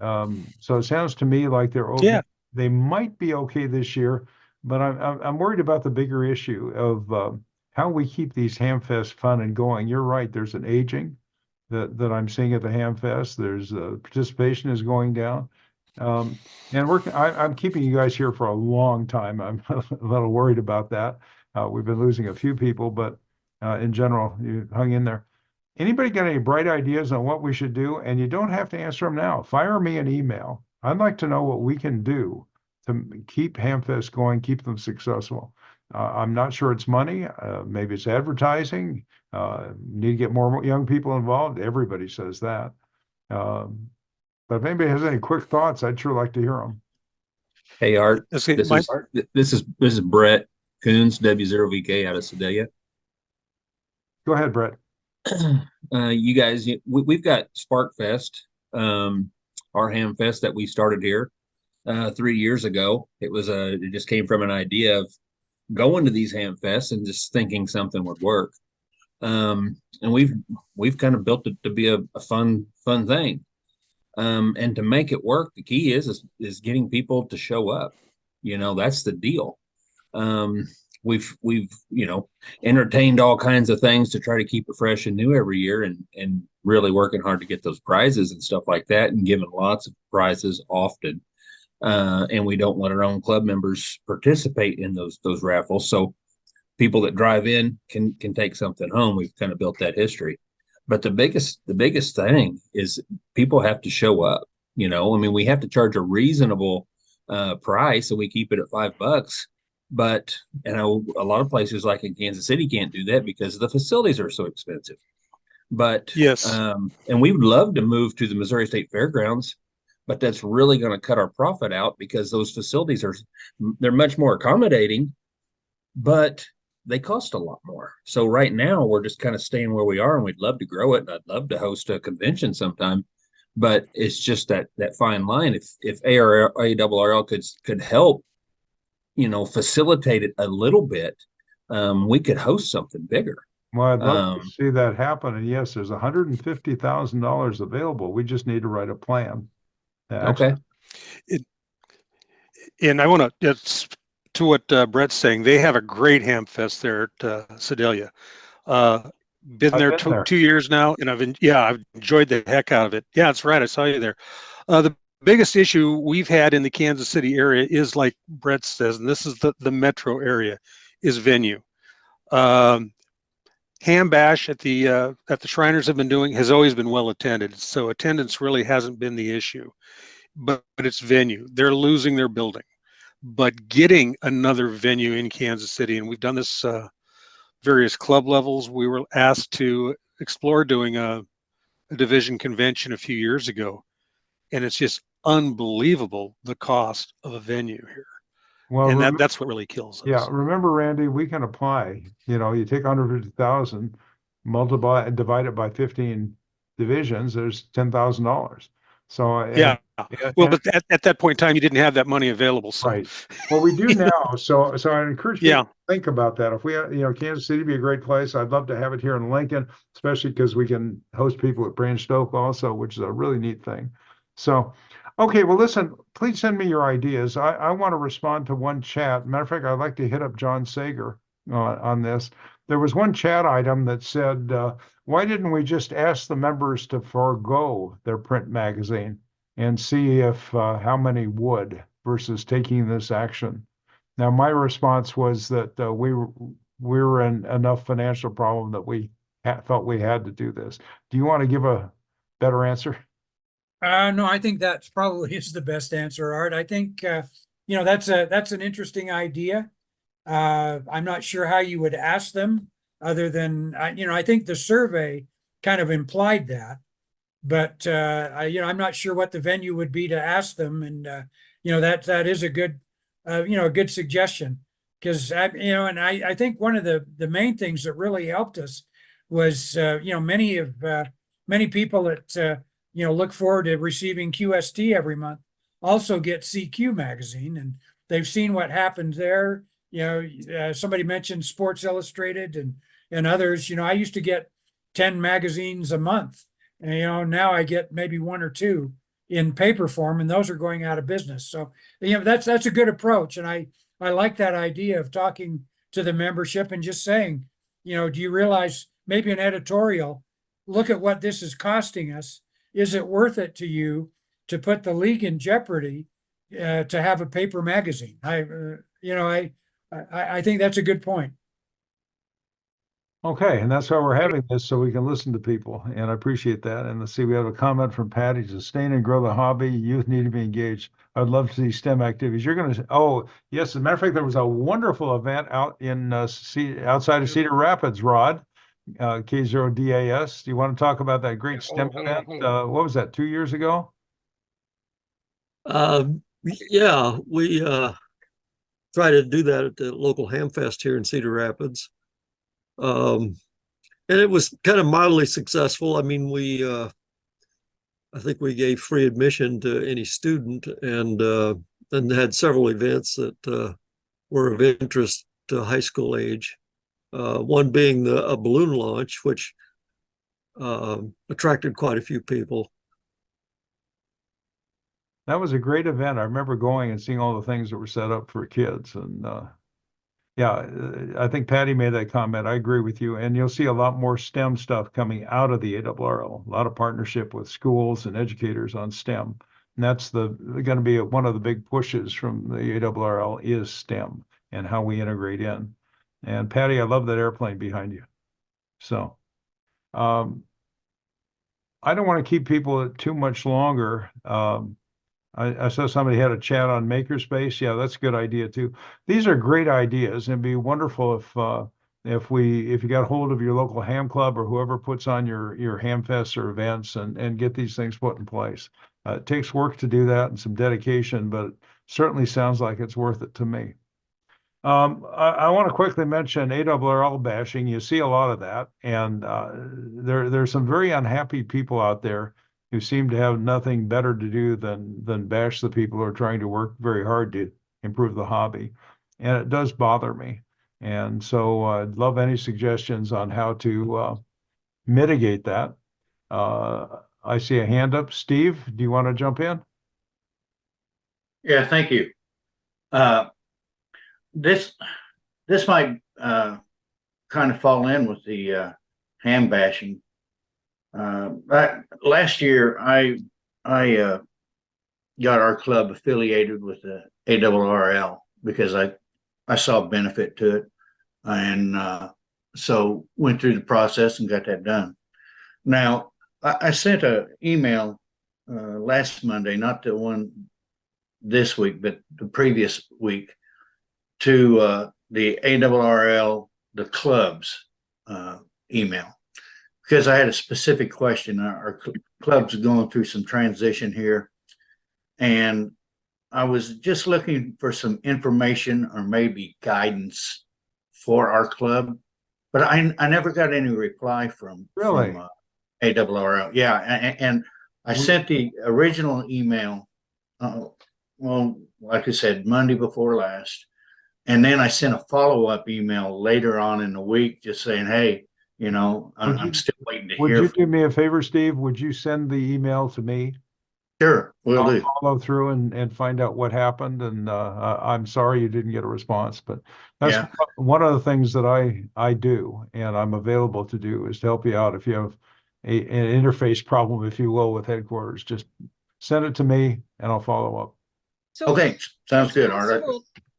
So it sounds to me like they're okay. Yeah. They might be okay this year, but I'm worried about the bigger issue of how we keep these Hamfest fun and going. You're right. There's an aging that I'm seeing at the Hamfest. There's participation is going down. And I'm keeping you guys here for a long time. I'm a little worried about that. We've been losing a few people, but in general, you hung in there. Anybody got any bright ideas on what we should do? And you don't have to answer them now. Fire me an email. I'd like to know what we can do to keep Hamfest going, keep them successful. I'm not sure it's money. Maybe it's advertising. Need to get more young people involved. Everybody says that. But if anybody has any quick thoughts, I'd sure like to hear them. Hey, Art. Okay, This is Brett Coons, W0VK out of Sedalia. Go ahead, Brett. You guys, we've got Spark Fest, our Ham Fest that we started here 3 years ago. It just came from an idea of going to these Ham Fests and just thinking something would work. And we've kind of built it to be a fun thing. And to make it work, the key is getting people to show up. That's the deal. We've entertained all kinds of things to try to keep it fresh and new every year, and really working hard to get those prizes and stuff like that, and giving lots of prizes often. And we don't let our own club members participate in those raffles. So people that drive in can take something home. We've kind of built that history. But the biggest thing is people have to show up. We have to charge a reasonable price, and we keep it at $5. But a lot of places like in Kansas City can't do that because the facilities are so expensive. But yes, and we would love to move to the Missouri State Fairgrounds, but that's really going to cut our profit out because those facilities they're much more accommodating, but they cost a lot more. So right now we're just kind of staying where we are, and we'd love to grow it, and I'd love to host a convention sometime. But it's just that fine line. If ARRL could help, facilitate it a little bit, we could host something bigger. Well, I'd love to see that happen. And yes, there's $150,000 available. We just need to write a plan. Okay. And I want to what Brett's saying. They have a great Ham Fest there at Sedalia. Been there 2 years now, and I've enjoyed the heck out of it. Yeah, that's right. I saw you there. The biggest issue we've had in the Kansas City area is, like Brett says, and this is the metro area, is venue. Ham Bash at the Shriners have been doing has always been well attended, so attendance really hasn't been the issue. But it's venue. They're losing their building, but getting another venue in Kansas City, and we've done this various club levels. We were asked to explore doing a division convention a few years ago, and it's just unbelievable the cost of a venue here. Well, and that's what really kills us. Yeah, remember, Randy, we can apply. You take 150,000, multiply and divide it by 15 divisions. There's $10,000. So yeah. Well, but at that point in time, you didn't have that money available. So. Right. Well, we do now. So I encourage you to think about that. If we, Kansas City would be a great place. I'd love to have it here in Lincoln, especially because we can host people at Branch Stoke also, which is a really neat thing. So, okay. Well, listen, please send me your ideas. I want to respond to one chat. Matter of fact, I'd like to hit up John Sager on this. There was one chat item that said, why didn't we just ask the members to forego their print magazine and see if how many would versus taking this action? Now, my response was that we were in enough financial problem that we felt we had to do this. Do you want to give a better answer? No, I think that's probably is the best answer, Art. I think that's an interesting idea. I'm not sure how you would ask them, other than I think the survey kind of implied that, but I'm not sure what the venue would be to ask them, and that is a good a good suggestion. Because and I think one of the main things that really helped us was, many people that, look forward to receiving QST every month also get CQ magazine, and they've seen what happened there. Somebody mentioned Sports Illustrated and others. I used to get 10 magazines a month, and now I get maybe one or two in paper form, and those are going out of business. So that's a good approach, and I like that idea of talking to the membership and just saying, do you realize maybe an editorial, look at what this is costing us. Is it worth it to you to put the league in jeopardy to have a paper magazine? I think that's a good point. Okay, and that's why we're having this, so we can listen to people, and I appreciate that. And let's see, we have a comment from Patty: sustain and grow the hobby. Youth need to be engaged. I'd love to see STEM activities. You're going to, oh, yes, as a matter of fact, there was a wonderful event out in outside of Cedar Rapids, Rod, K0DAS. Do you want to talk about that great STEM event? What was that, 2 years ago? Yeah, we try to do that at the local Hamfest here in Cedar Rapids. And it was kind of mildly successful. I mean, I think we gave free admission to any student, and had several events that were of interest to high school age. One being a balloon launch, which attracted quite a few people. That was a great event. I remember going and seeing all the things that were set up for kids. And I think Patty made that comment. I agree with you. And you'll see a lot more STEM stuff coming out of the ARRL, a lot of partnership with schools and educators on STEM. And that's going to be one of the big pushes from the ARRL is STEM and how we integrate in. And Patty, I love that airplane behind you. So I don't want to keep people too much longer. I saw somebody had a chat on Makerspace. Yeah, that's a good idea too. These are great ideas, and it'd be wonderful if you got hold of your local ham club or whoever puts on your ham fests or events and get these things put in place. It takes work to do that and some dedication, but it certainly sounds like it's worth it to me. I want to quickly mention ARRL bashing. You see a lot of that, and there's some very unhappy people out there who seem to have nothing better to do than bash the people who are trying to work very hard to improve the hobby. And it does bother me. And so I'd love any suggestions on how to mitigate that. I see a hand up. Steve, do you want to jump in? Yeah, thank you. This might kind of fall in with the ham bashing. Last year, I got our club affiliated with the ARRL because I saw benefit to it, and so went through the process and got that done. Now, I sent an email last Monday, not the one this week, but the previous week, to the ARRL, the club's email, because I had a specific question. Our club's going through some transition here, and I was just looking for some information or maybe guidance for our club, but I never got any reply from ARRL. Yeah, and I sent the original email, well, like I said, Monday before last, and then I sent a follow-up email later on in the week just saying, hey, I'm still waiting to hear. Would you do me a favor, Steve? Would you send the email to me? Sure, will do. Follow through and find out what happened. And I'm sorry you didn't get a response, but that's one of the things that I do and I'm available to do is to help you out if you have an interface problem, if you will, with headquarters. Just send it to me and I'll follow up. So okay, sounds good, Art.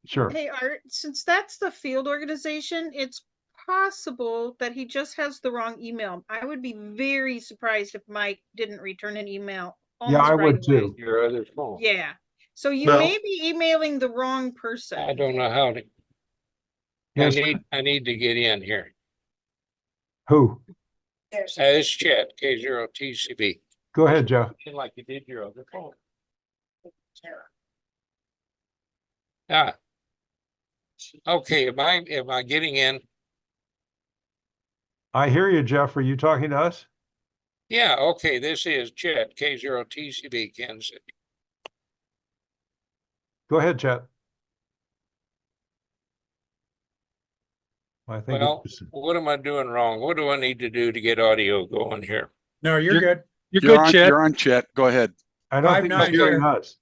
Sure. Hey, Art, since that's the field organization, it's possible that he just has the wrong email. I would be very surprised if Mike didn't return an email. Yeah, I would too. Your other phone. Yeah. So you may be emailing the wrong person. I don't know how to. Yes, I need to get in here. Who? It's Chet, K0TCB. Go ahead, Jeff. Like you did your other phone. Ah, okay, am I getting in? I hear you, Jeff. Are you talking to us? Yeah, okay, this is Chet, K0TCB, Kansas City. Go ahead, Chet. I think Well, it's, what am I doing wrong? What do I need to do to get audio going here? No, you're good. You're good, Chet. You're on, Chet. Go ahead. I don't think he's 5-9 hearing here. us.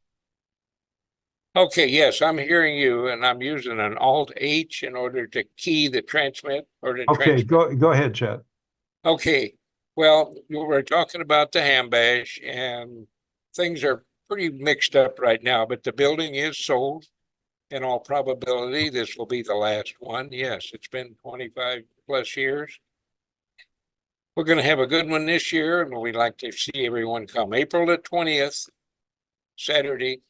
Okay, yes, I'm hearing you, and I'm using an Alt H in order to key the transmit or to Okay, transmit. go ahead, Chet. Okay, well, we're talking about the ham bash, and things are pretty mixed up right now, but the building is sold. In all probability, this will be the last one. Yes, it's been 25 plus years. We're going to have a good one this year, and we'd like to see everyone come April the 20th, Saturday.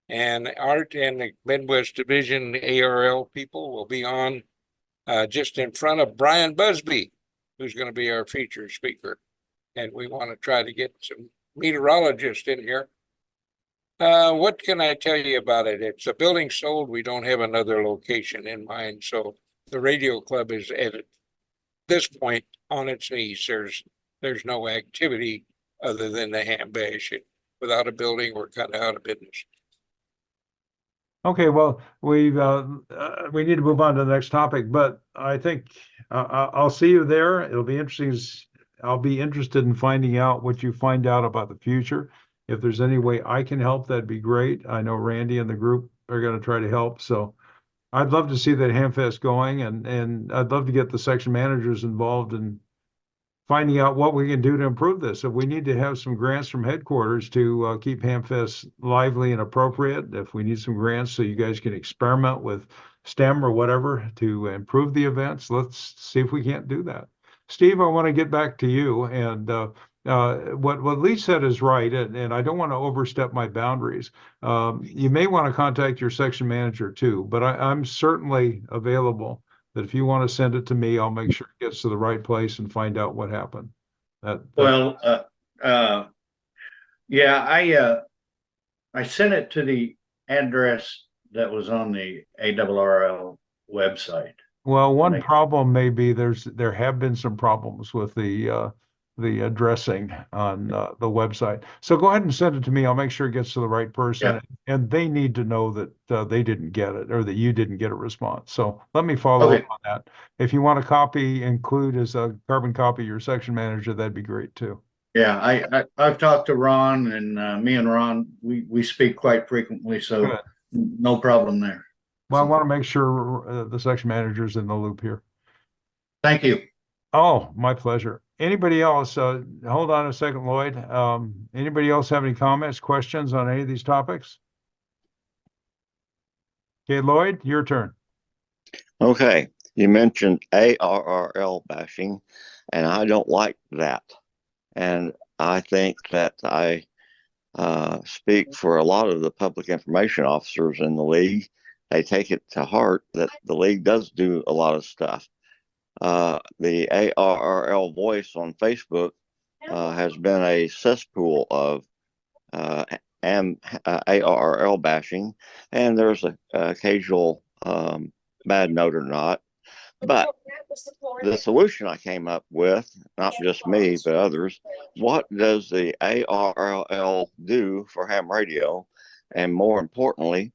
And Art and the Midwest Division ARRL people will be on just in front of Brian Busby, who's going to be our featured speaker. And we want to try to get some meteorologists in here. What can I tell you about it? It's a building sold. We don't have another location in mind. So the radio club is at this point on its knees. There's no activity other than the ham bash. Without a building, we're kind of out of business. Okay, well, we need to move on to the next topic, but I think I'll see you there. It'll be interesting. I'll be interested in finding out what you find out about the future. If there's any way I can help, that'd be great. I know Randy and the group are going to try to help. So I'd love to see that Hamfest going, and I'd love to get the section managers involved in finding out what we can do to improve this. If we need to have some grants from headquarters to keep Hamfest lively and appropriate, if we need some grants so you guys can experiment with STEM or whatever to improve the events, let's see if we can't do that. Steve, I want to get back to you, and what Lee said is right, and I don't want to overstep my boundaries. You may want to contact your section manager too, but I'm certainly available that if you want to send it to me, I'll make sure it gets to the right place and find out what happened. Well, yeah, I sent it to the address that was on the ARRL website. Well, one problem may be there have been some problems with the addressing on the website. So go ahead and send it to me. I'll make sure it gets to the right person, and they need to know that they didn't get it or that you didn't get a response. So let me follow up on that. If you want a copy, include as a carbon copy your section manager, that'd be great too. Yeah, I've talked to Ron, and me and Ron, we speak quite frequently, so Good. no problem there. Well, I want to make sure the section manager's in the loop here. Thank you. Oh, my pleasure. Anybody else? Hold on a second, Lloyd. Anybody else have any comments, questions on any of these topics? Okay, Lloyd, your turn. Okay, you mentioned ARRL bashing, and I don't like that. And I think that I speak for a lot of the public information officers in the league. They take it to heart that the league does do a lot of stuff. The ARRL voice on Facebook has been a cesspool of ARRL bashing, and there's an occasional bad note or not. But the solution I came up with, not just me, but others, what does the ARRL do for ham radio? And more importantly,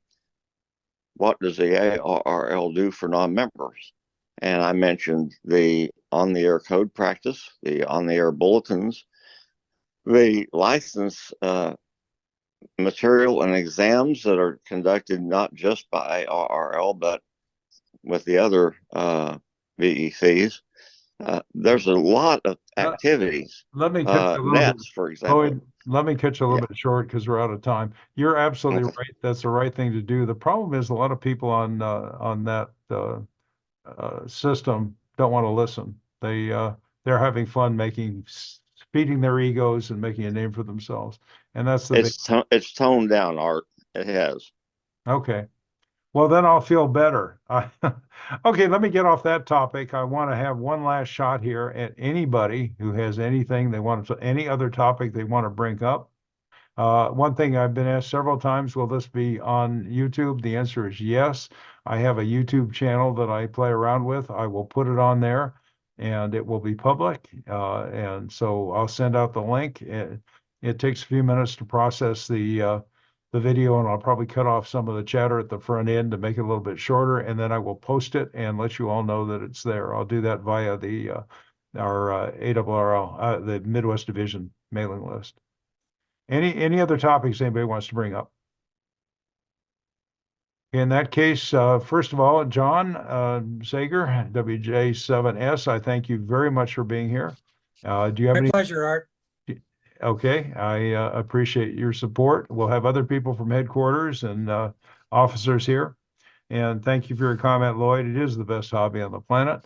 what does the ARRL do for non-members? And I mentioned the on-the-air code practice, the on-the-air bulletins, the license material and exams that are conducted not just by ARRL, but with the other VECs. There's a lot of activities. Let me cut you a little Nets, bit, for example. Lloyd, let me cut you a little bit short because we're out of time. You're absolutely right. That's the right thing to do. The problem is a lot of people on that system don't want to listen. They're having fun feeding their egos and making a name for themselves. And that's the it's toned down, Art. It has. Okay. Well, then I'll feel better. Okay, let me get off that topic. I want to have one last shot here at anybody who has anything they want to, any other topic they want to bring up. One thing I've been asked several times, will this be on YouTube? The answer is yes. I have a YouTube channel that I play around with. I will put it on there and it will be public. And so I'll send out the link. It takes a few minutes to process the video, and I'll probably cut off some of the chatter at the front end to make it a little bit shorter, and then I will post it and let you all know that it's there. I'll do that via our ARRL, the Midwest Division mailing list. Any other topics anybody wants to bring up? In that case, first of all, John Sager, WJ7S, I thank you very much for being here. Do you have My any? pleasure, Art. Okay, I appreciate your support. We'll have other people from headquarters and officers here. And thank you for your comment, Lloyd. It is the best hobby on the planet.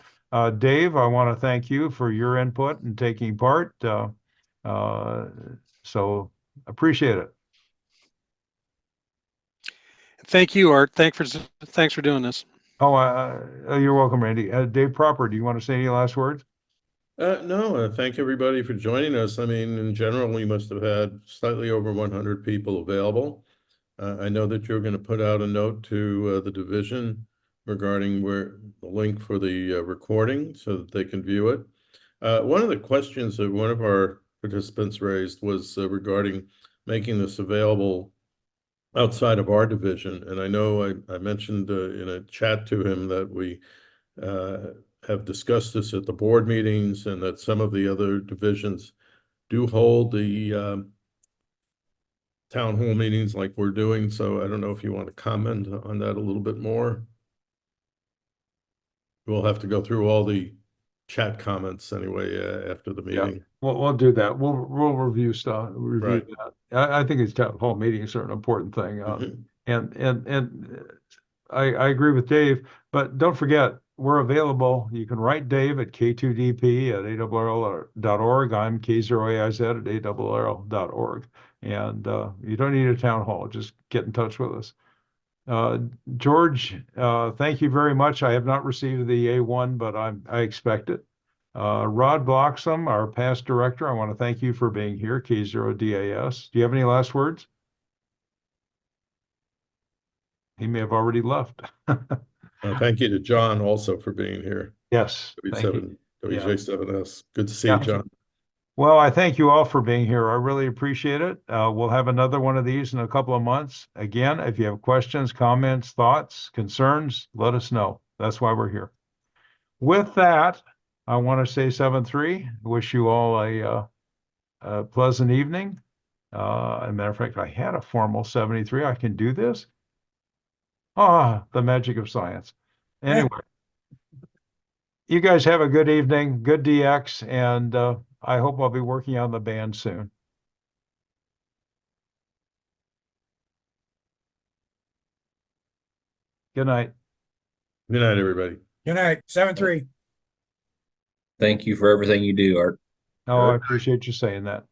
Dave, I want to thank you for your input and taking part. So appreciate it. Thank you, Art. Thanks for doing this. Oh, you're welcome, Randy. Dave Proper, do you want to say any last words? No, thank everybody for joining us. I mean, in general, we must have had slightly over 100 people available. I know that you're going to put out a note to the division regarding where the link for the recording so that they can view it. One of the questions that one of our participants raised was regarding making this available outside of our division. And I know I mentioned in a chat to him that we have discussed this at the board meetings and that some of the other divisions do hold the town hall meetings like we're doing. So I don't know if you want to comment on that a little bit more. We'll have to go through all the chat comments anyway after the meeting. Yeah, we'll do that. We'll review stuff. Right. that. I think it's town hall meetings are an important thing. And I agree with Dave, but don't forget, we're available. You can write Dave at k2dp@arrl.org. I'm k0aiz at arrl.org. And you don't need a town hall. Just get in touch with us. George, thank you very much. I have not received the A1, but I expect it. Rod Bloxham, our past director, I want to thank you for being here, K0DAS. Do you have any last words? He may have already left. Thank you to John also for being here. Yes. Thank you. WJ7S. Good to see Yeah. you, John. Well, I thank you all for being here. I really appreciate it. We'll have another one of these in a couple of months. Again, if you have questions, comments, thoughts, concerns, let us know. That's why we're here. With that, I want to say 7-3. Wish you all a pleasant evening. As a matter of fact, I had a formal 73. I can do this. The magic of science. Anyway, you guys have a good evening, good DX, and I hope I'll be working on the band soon. Good night. Good night, everybody. Good night. 7-3. Thank you for everything you do, Art. Oh, I appreciate you saying that.